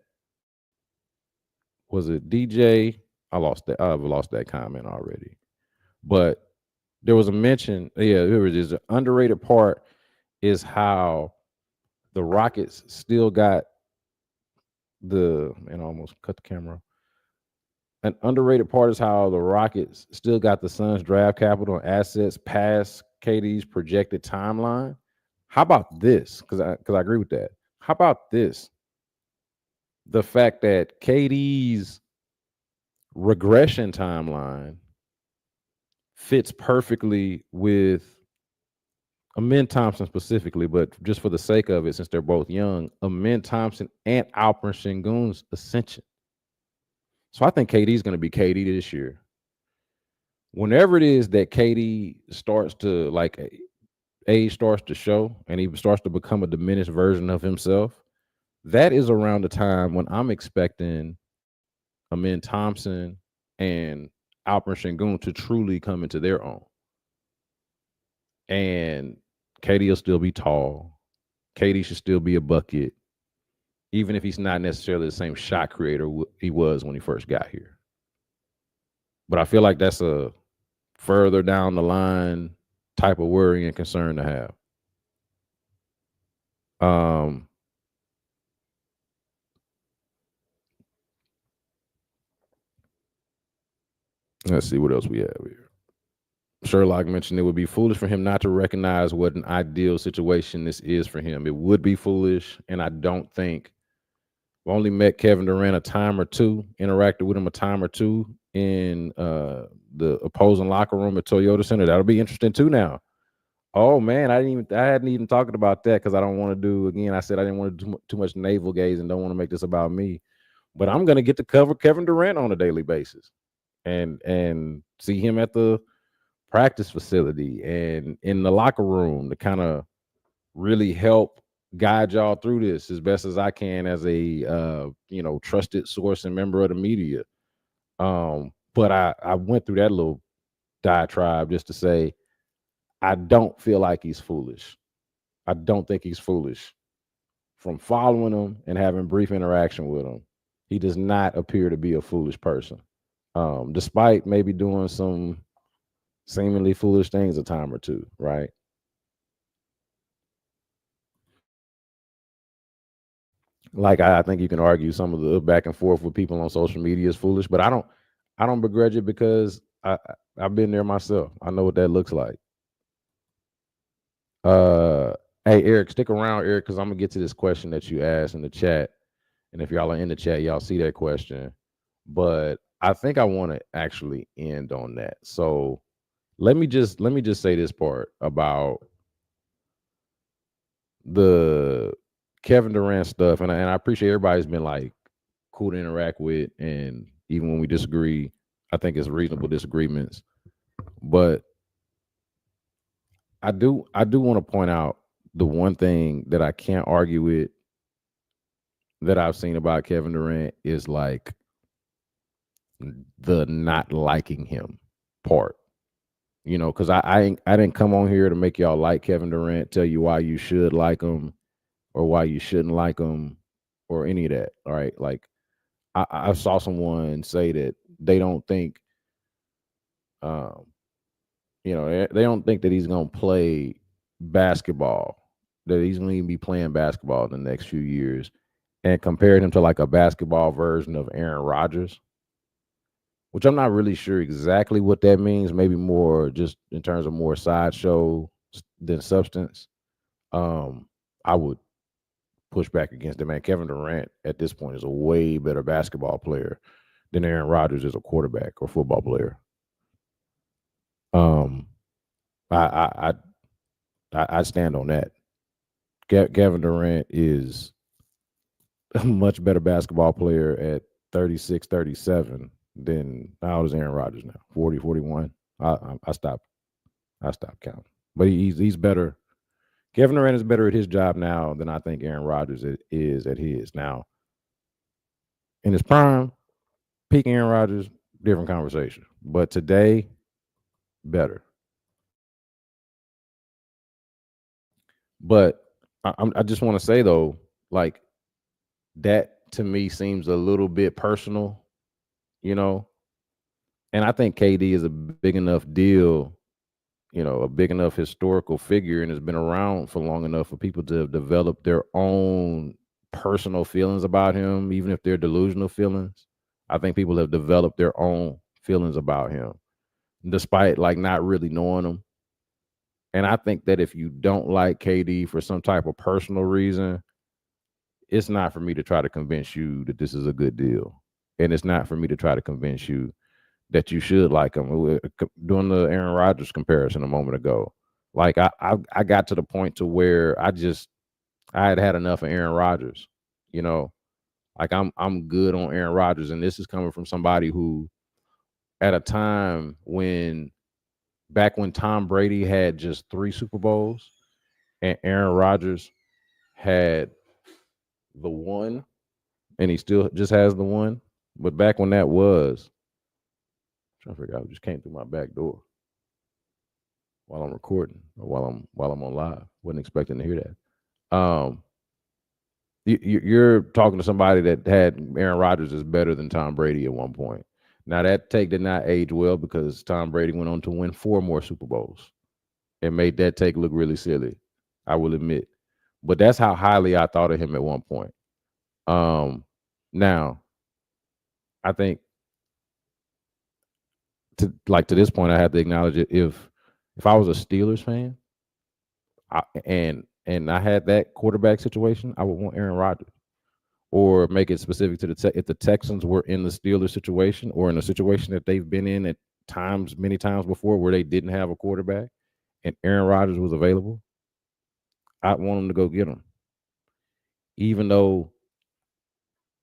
Was it DJ? I lost that. I've lost that comment already. But there was a mention. Yeah, there was this underrated part is how the Rockets still got and I almost cut the camera. An underrated part is how the Rockets still got the Suns draft capital and assets past KD's projected timeline. How about this? Because I agree with that. How about this? The fact that KD's regression timeline fits perfectly with Amin Thompson specifically, but just for the sake of it, since they're both young, Amin Thompson and Alperen Sengun's ascension. So I think KD is going to be KD this year. Whenever it is that KD starts to age starts to show and he starts to become a diminished version of himself, that is around the time when I'm expecting Amin Thompson and Alperen Sengun to truly come into their own. And KD will still be tall. KD should still be a bucket, even if he's not necessarily the same shot creator he was when he first got here. But I feel like that's a further down the line type of worry and concern to have. Um, let's see what else we have here. Sherlock mentioned it would be foolish for him not to recognize what an ideal situation this is for him. It would be foolish, and I don't think we only met Kevin Durant a time or two, interacted with him a time or two in the opposing locker room at Toyota Center. That'll be interesting too. Now, oh man, I hadn't even talked about that because I don't want to do again. I said I didn't want to do too much navel gaze and don't want to make this about me. But I'm gonna get to cover Kevin Durant on a daily basis and see him at the practice facility and in the locker room to kind of really help guide y'all through this as best as I can as a trusted source and member of the media. But I went through that little diatribe just to say I don't feel like he's foolish. I don't think he's foolish. From following him and having brief interaction with him, he does not appear to be a foolish person. Despite maybe doing some seemingly foolish things a time or two, right? Like I think you can argue some of the back and forth with people on social media is foolish, but I don't begrudge it because I've been there myself. I know what that looks like. Uh, hey Eric, stick around, Eric, because I'm gonna get to this question that you asked in the chat, and if y'all are in the chat, y'all see that question. But I think I want to actually end on that. So let me just say this part about the Kevin Durant stuff, and I appreciate everybody's been like cool to interact with, and even when we disagree, I think it's reasonable disagreements. But I do want to point out the one thing that I can't argue with that I've seen about Kevin Durant is like the not liking him part. Because I didn't come on here to make y'all like Kevin Durant, tell you why you should like him or why you shouldn't like him or any of that. All right. Like I saw someone say that they don't think um, they don't think that he's gonna play basketball, that he's gonna even be playing basketball in the next few years, and compared him to like a basketball version of Aaron Rodgers, which I'm not really sure exactly what that means. Maybe more just in terms of more sideshow than substance. Um, I would push back against it, man. Kevin Durant at this point is a way better basketball player than Aaron Rodgers is a quarterback or football player. Um, I I stand on that. Kevin Durant is a much better basketball player at 36, 37 than how old is Aaron Rodgers now? 40, 41. I stopped. I stopped counting. But he's better. Kevin Durant is better at his job now than I think Aaron Rodgers is at his. Now, in his prime, peak Aaron Rodgers, different conversation. But today, better. But I just want to say though, like that to me seems a little bit personal, you know. And I think KD is a big enough deal, a big enough historical figure, and has been around for long enough for people to have developed their own personal feelings about him, even if they're delusional feelings. I think people have developed their own feelings about him, despite like not really knowing him. And I think that if you don't like KD for some type of personal reason, it's not for me to try to convince you that this is a good deal. And it's not for me to try to convince you that you should like him. Doing the Aaron Rodgers comparison a moment ago, like I got to the point to where I had enough of Aaron Rodgers. You know, like I'm good on Aaron Rodgers, and this is coming from somebody who, at a time when back when Tom Brady had just 3 Super Bowls and Aaron Rodgers had the one, and he still just has the one. But back when that was, I'm trying to figure out, just came through my back door while I'm recording or while I'm on live. Wasn't expecting to hear that. You're talking to somebody that had Aaron Rodgers is better than Tom Brady at one point. Now that take did not age well because Tom Brady went on to win 4 more Super Bowls and made that take look really silly. I will admit, but that's how highly I thought of him at one point. Now I think to this point, I have to acknowledge it. If If I was a Steelers fan, and I had that quarterback situation, I would want Aaron Rodgers. Or make it specific to if the Texans were in the Steelers situation or in a situation that they've been in at times, many times before, where they didn't have a quarterback and Aaron Rodgers was available, I'd want them to go get him, even though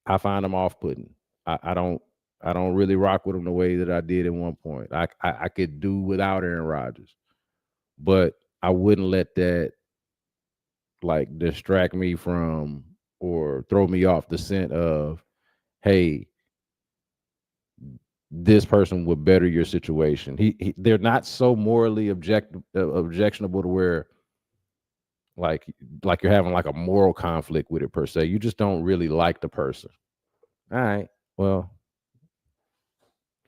I find him off-putting. I don't. I don't really rock with him the way that I did at one point. I could do without Aaron Rodgers, but I wouldn't let that like distract me from or throw me off the scent of, hey, this person would better your situation. They're not so morally objectionable to where like like you're having like a moral conflict with it per se. You just don't really like the person. All right. Well,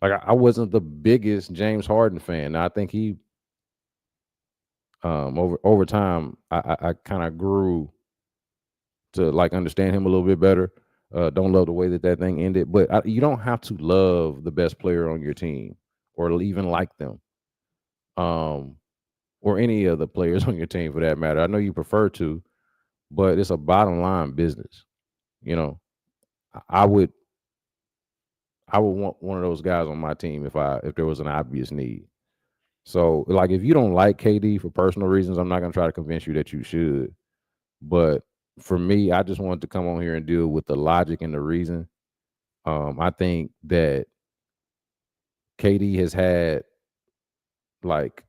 like I wasn't the biggest James Harden fan. I think he over time I kind of grew to like understand him a little bit better. Don't love the way that thing ended, but you don't have to love the best player on your team or even like them. Um, or any of the players on your team for that matter. I know you prefer to, but it's a bottom line business. You know, I would want one of those guys on my team if there was an obvious need. So like if you don't like KD for personal reasons, I'm not gonna try to convince you that you should. But for me, I just wanted to come on here and deal with the logic and the reason. I think that KD has had like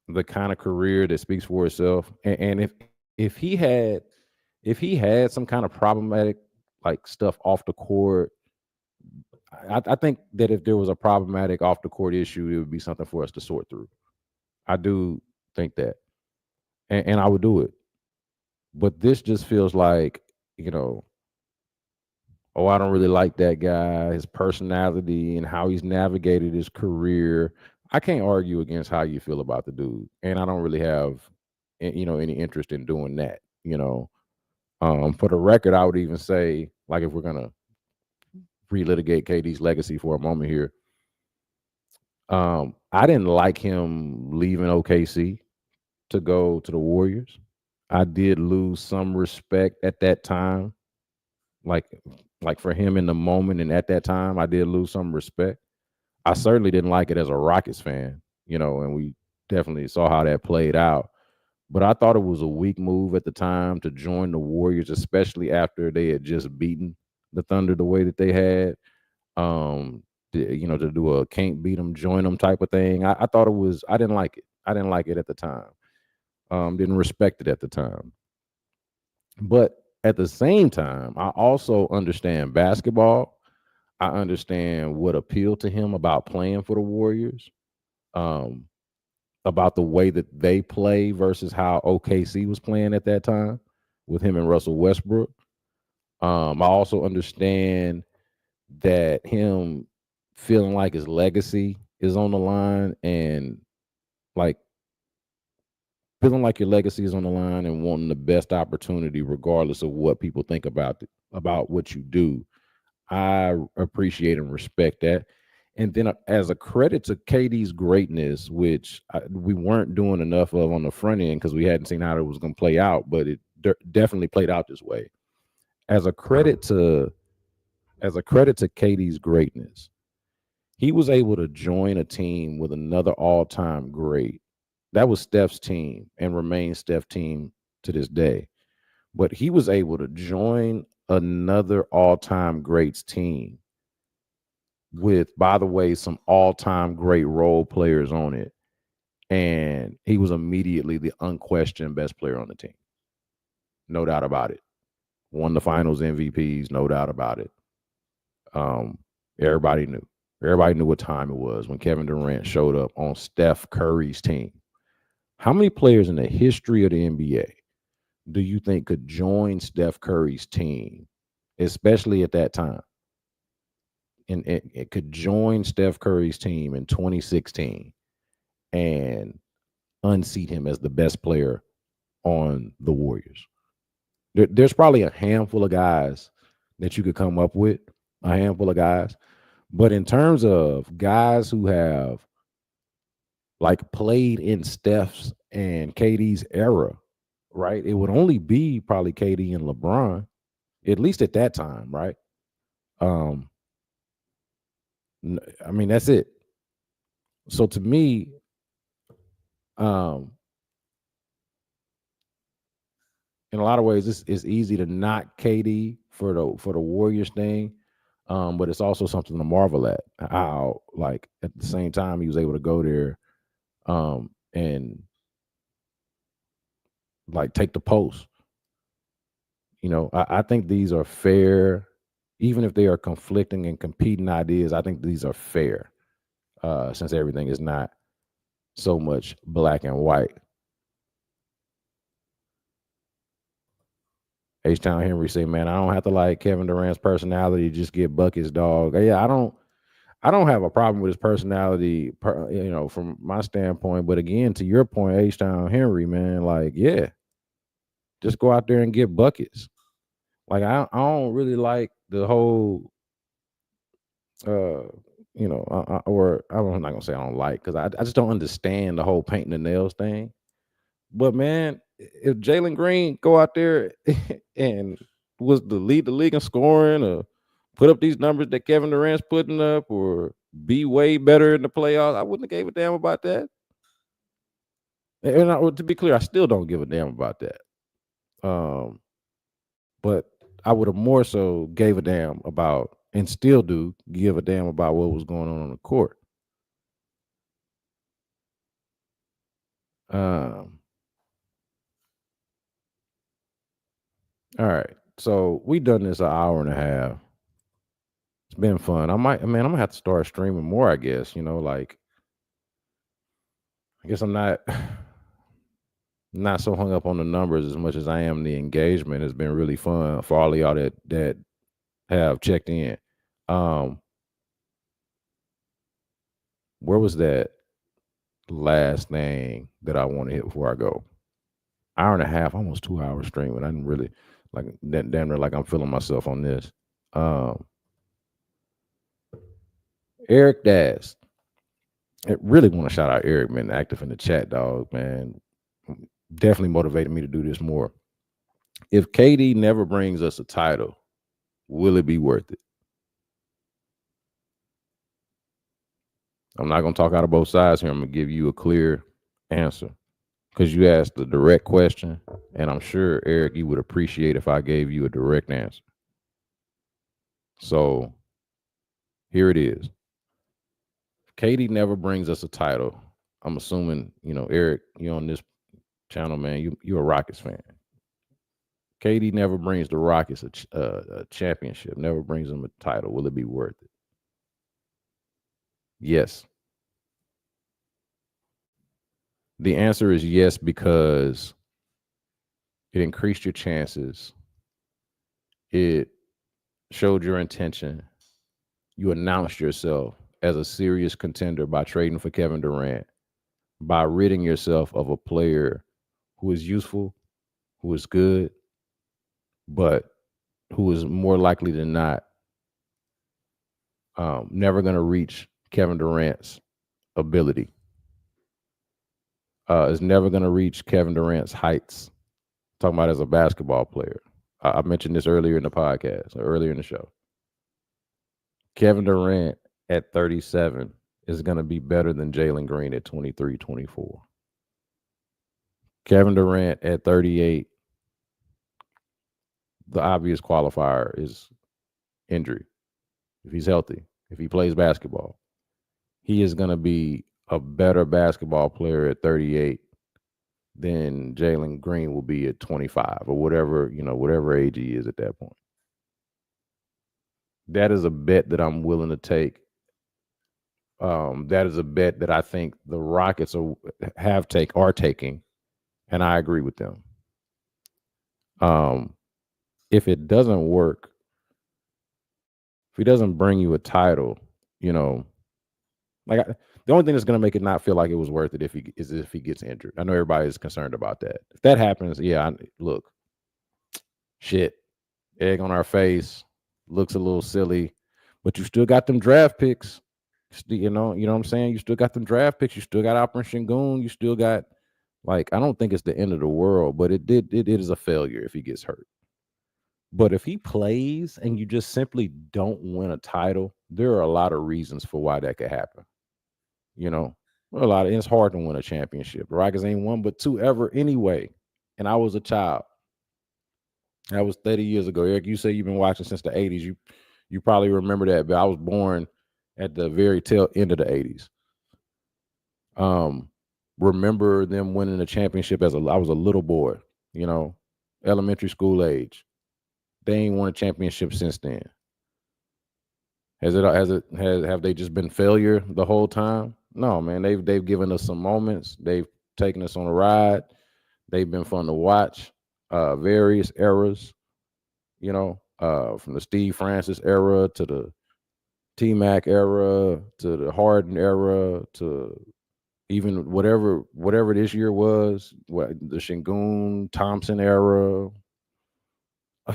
the kind of career that speaks for itself. And if he had if he had some kind of problematic like stuff off the court, I think that if there was a problematic off the court issue, it would be something for us to sort through. I do think that, and I would do it. But this just feels like, you know, oh, I don't really like that guy, his personality, and how he's navigated his career. I can't argue against how you feel about the dude, and I don't really have, any interest in doing that. For the record, I would even say, like, if we're gonna relitigate KD's legacy for a moment here, I didn't like him leaving OKC to go to the Warriors. I did lose some respect at that time, like for him in the moment and at that time, I did lose some respect. I certainly didn't like it as a Rockets fan, and we definitely saw how that played out. But I thought it was a weak move at the time to join the Warriors, especially after they had just beaten the Thunder the way that they had. To do a can't beat them, join them type of thing. I thought it was. I didn't like it. I didn't like it at the time. Didn't respect it at the time. But at the same time, I also understand basketball. I understand what appealed to him about playing for the Warriors. Um, about the way that they play versus how OKC was playing at that time with him and Russell Westbrook. I also understand that him feeling like his legacy is on the line and like feeling like your legacy is on the line and wanting the best opportunity regardless of what people think about what you do. I appreciate and respect that. And then as a credit to KD's greatness, which we weren't doing enough of on the front end because we hadn't seen how it was going to play out, but it definitely played out this way. As a credit to KD's greatness, he was able to join a team with another all-time great. That was Steph's team and remains Steph's team to this day. But he was able to join another all-time greats team with, by the way, some all-time great role players on it. And he was immediately the unquestioned best player on the team. No doubt about it. Won the finals MVPs, no doubt about it. Everybody knew. Everybody knew what time it was when Kevin Durant showed up on Steph Curry's team. How many players in the history of the NBA do you think could join Steph Curry's team, especially at that time? And it could join Steph Curry's team in 2016 and unseat him as the best player on the Warriors. There's probably a handful of guys that you could come up with, a handful of guys. But in terms of guys who have like played in Steph's and KD's era, right? It would only be probably KD and LeBron, at least at that time, right? Um, I mean, that's it. So to me, um, in a lot of ways, it's easy to knock KD for the Warriors thing, but it's also something to marvel at. How, like, at the same time he was able to go there, and like take the post. I think these are fair, even if they are conflicting and competing ideas. I think these are fair, since everything is not so much black and white. H Town Henry say, "Man, I don't have to like Kevin Durant's personality to just get buckets, dog." Yeah, I don't have a problem with his personality, from my standpoint. But again, to your point, H Town Henry, man, like, yeah, just go out there and get buckets. Like, I don't really like the whole, uh, or I'm not gonna say I don't like, because I just don't understand the whole painting the nails thing. But man, if Jalen Green go out there and was to lead the league in scoring, or put up these numbers that Kevin Durant's putting up, or be way better in the playoffs, I wouldn't have gave a damn about that. And to be clear, I still don't give a damn about that. But I would have more so gave a damn about, and still do give a damn about, what was going on the court. Um, all right. So we done this an hour and a half. It's been fun. I'm gonna have to start streaming more, I guess. Like, I guess I'm not so hung up on the numbers as much as I am the engagement. It's been really fun for all of y'all that have checked in. Where was that last thing that I want to hit before I go? Hour and a half, almost 2 hours streaming. I didn't really like that. Damn near like I'm feeling myself on this. Eric Das. I really want to shout out Eric, man, active in the chat, dog, man. Definitely motivated me to do this more. If KD never brings us a title, will it be worth it? I'm not going to talk out of both sides here. I'm going to give you a clear answer, because you asked the direct question, and I'm sure, Eric, you would appreciate if I gave you a direct answer. So here it is. If KD never brings us a title, I'm assuming, Eric, you on this channel, man, you're a Rockets fan. KD never brings the Rockets a championship, never brings them a title. Will it be worth it? Yes. The answer is yes, because it increased your chances. It showed your intention. You announced yourself as a serious contender by trading for Kevin Durant, by ridding yourself of a player who is useful, who is good, but who is more likely than not never going to reach Kevin Durant's ability. Is never going to reach Kevin Durant's heights. Talking about as a basketball player. I mentioned this earlier in the podcast, or earlier in the show. Kevin Durant at 37 is going to be better than Jalen Green at 23, 24. Kevin Durant at 38, the obvious qualifier is injury. If he's healthy, if he plays basketball, he is going to be a better basketball player at 38 than Jalen Green will be at 25, or whatever age he is at that point. That is a bet that I'm willing to take. That is a bet that I think the Rockets are taking, and I agree with them. If it doesn't work, if he doesn't bring you a title, the only thing that's going to make it not feel like it was worth it if he gets injured. I know everybody's concerned about that. If that happens, look, shit, egg on our face, looks a little silly, but you still got them draft picks. You know what I'm saying? You still got them draft picks. You still got Operation Shingun. You still got, like, I don't think it's the end of the world, but it is a failure if he gets hurt. But if he plays and you just simply don't win a title, there are a lot of reasons for why that could happen. You know, it's hard to win a championship. The Rockets ain't one but two ever anyway. And I was a child. That was 30 years ago. Eric, you say you've been watching since the 80s. You probably remember that, but I was born at the very tail end of the 80s. Remember them winning a championship I was a little boy, you know, elementary school age. They ain't won a championship since then. Have they just been failure the whole time? No, man. They've given us some moments. They've taken us on a ride. They've been fun to watch. Various eras, you know, from the Steve Francis era to the T-Mac era to the Harden era to even whatever this year was, the Shingun Thompson era,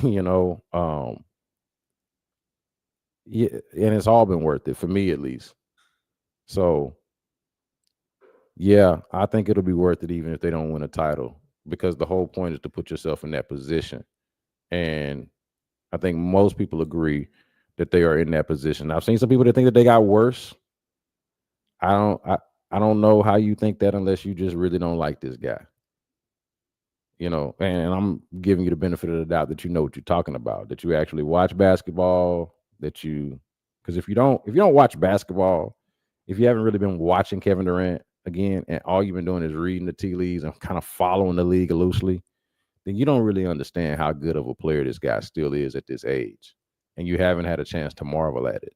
you know, yeah, and it's all been worth it for me at least. So yeah, I think it'll be worth it even if they don't win a title, because the whole point is to put yourself in that position. And I think most people agree that they are in that position. I've seen some people that think that they got worse. I don't know how you think that unless you just really don't like this guy. You know, and I'm giving you the benefit of the doubt that you know what you're talking about, that you actually watch basketball, because if you don't watch basketball, if you haven't really been watching Kevin Durant again, and all you've been doing is reading the tea leaves and kind of following the league loosely, then you don't really understand how good of a player this guy still is at this age, and you haven't had a chance to marvel at it.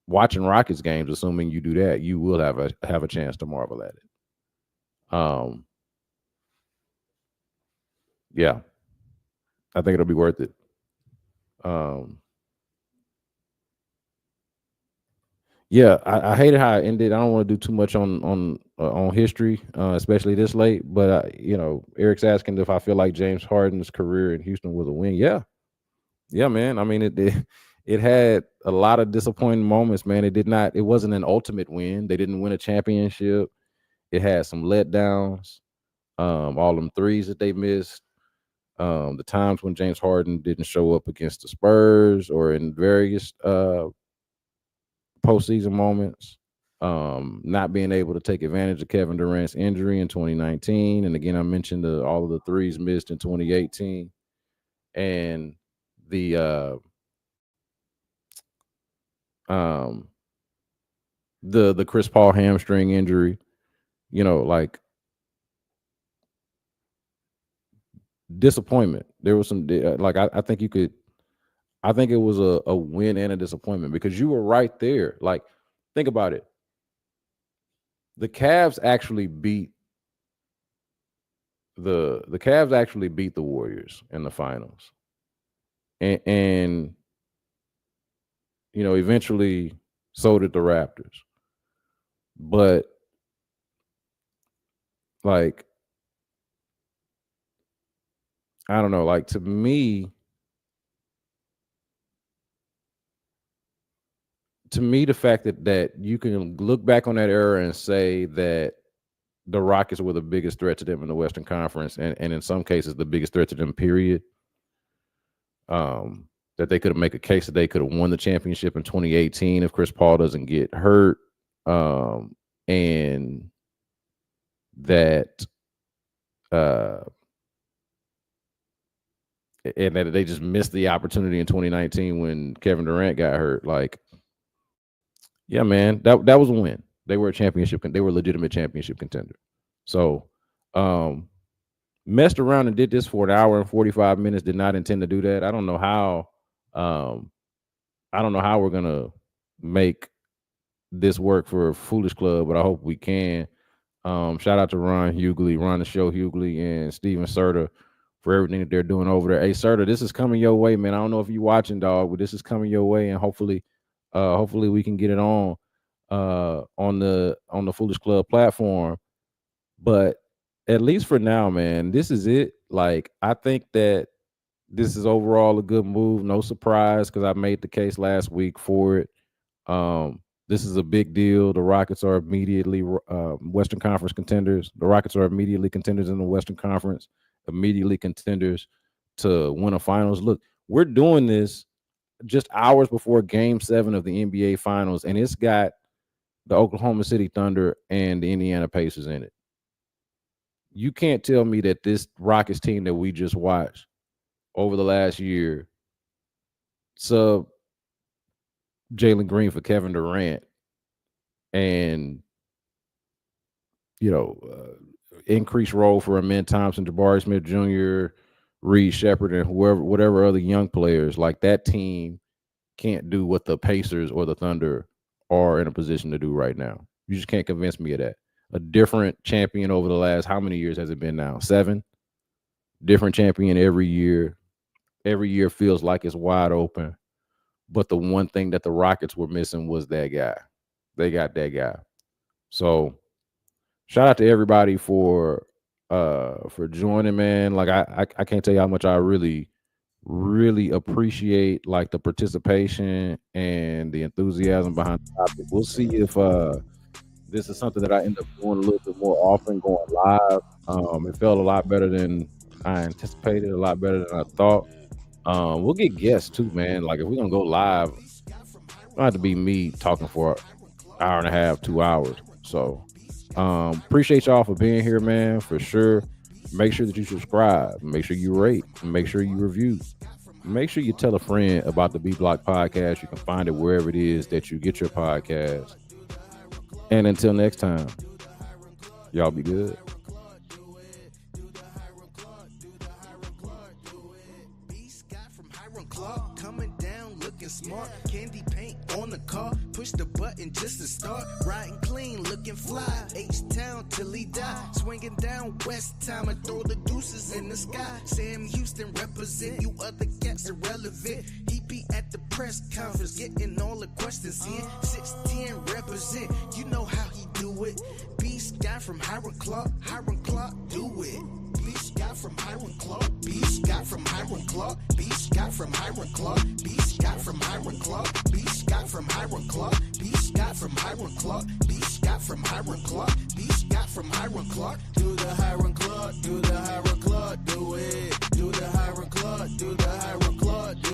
Watching Rockets games, assuming you do that, you will have a chance to marvel at it. Yeah, I think it'll be worth it. Yeah, I hated how it ended. I don't want to do too much on history, especially this late. But you know, Eric's asking if I feel like James Harden's career in Houston was a win. Yeah, man. I mean, it had a lot of disappointing moments, man. It wasn't an ultimate win. They didn't win a championship. It had some letdowns. All them threes that they missed. The times when James Harden didn't show up against the Spurs or in various postseason moments. Not being able to take advantage of Kevin Durant's injury in 2019. And again, I mentioned all of the threes missed in 2018. And the Chris Paul hamstring injury, you know, like disappointment. There was some like I think it was a win and a disappointment because you were right there. Like, think about it. The Cavs actually beat the Warriors in the finals. And you know, eventually so did the Raptors. But like, I don't know, like to me, the fact that you can look back on that era and say that the Rockets were the biggest threat to them in the Western Conference, and in some cases the biggest threat to them, period. That they could make a case that they could have won the championship in 2018 if Chris Paul doesn't get hurt. And that and that they just missed the opportunity in 2019 when Kevin Durant got hurt. Like, yeah, man, that was a win. They were a legitimate championship contender. So, messed around and did this for an hour and 45 minutes. Did not intend to do that. I don't know how. I don't know how we're gonna make this work for Foolish Club, but I hope we can. Shout out to Ron the show Hughley, and Steven Serta for everything that they're doing over there. Hey, Serta, this is coming your way, man. I don't know if you're watching, dog, but this is coming your way, and hopefully we can get it on the Foolish Club platform. But at least for now, man, this is it. Like, I think that this is overall a good move. No surprise, because I made the case last week for it. This is a big deal. The Rockets are immediately Western Conference contenders. The Rockets are immediately contenders in the Western Conference, immediately contenders to win a finals. Look, we're doing this just hours before Game 7 of the NBA Finals, and it's got the Oklahoma City Thunder and the Indiana Pacers in it. You can't tell me that this Rockets team that we just watched over the last year sub Jalen Green for Kevin Durant and, increased role for Amen Thompson, Jabari Smith Jr., Reed Shepherd, and whatever other young players, like that team can't do what the Pacers or the Thunder are in a position to do right now. You just can't convince me of that. A different champion over the last, how many years has it been now? 7? Different champion every year. Every year feels like it's wide open. But the one thing that the Rockets were missing was that guy. They got that guy. So shout out to everybody for joining, man. Like I can't tell you how much I really appreciate like the participation and the enthusiasm behind the topic. We'll see if this is something that I end up doing a little bit more often, going live. It felt a lot better than I anticipated, a lot better than I thought. We'll get guests too, man. Like if we're gonna go live, it don't have to be me talking for an hour and a half, 2 hours. So appreciate y'all for being here, man, for sure. Make sure that you subscribe, make sure you rate, make sure you review, make sure you tell a friend about the B Block Podcast. You can find it wherever it is that you get your podcast. And until next time, y'all be good. Coming down looking smart, candy paint on the car, push the button just to start, riding clean looking fly, H-Town till he die, swinging down West Time and throw the deuces in the sky, Sam Houston represent, you other cats irrelevant, he be at the press conference getting all the questions in, 6'10" represent, you know how he do it, Beast guy from Hiram Clark, do it. Beast got from Hiram Clark, Beast got from Hiram Clark, Beast got from Hiram Clark, Beast got from Hiram Clark, Beast got from Hiram Clark, Beast got from Hiram Clark, Beast got from Hiram Clark, Beast got from Hiram Clark, do the Hiram Clark, do the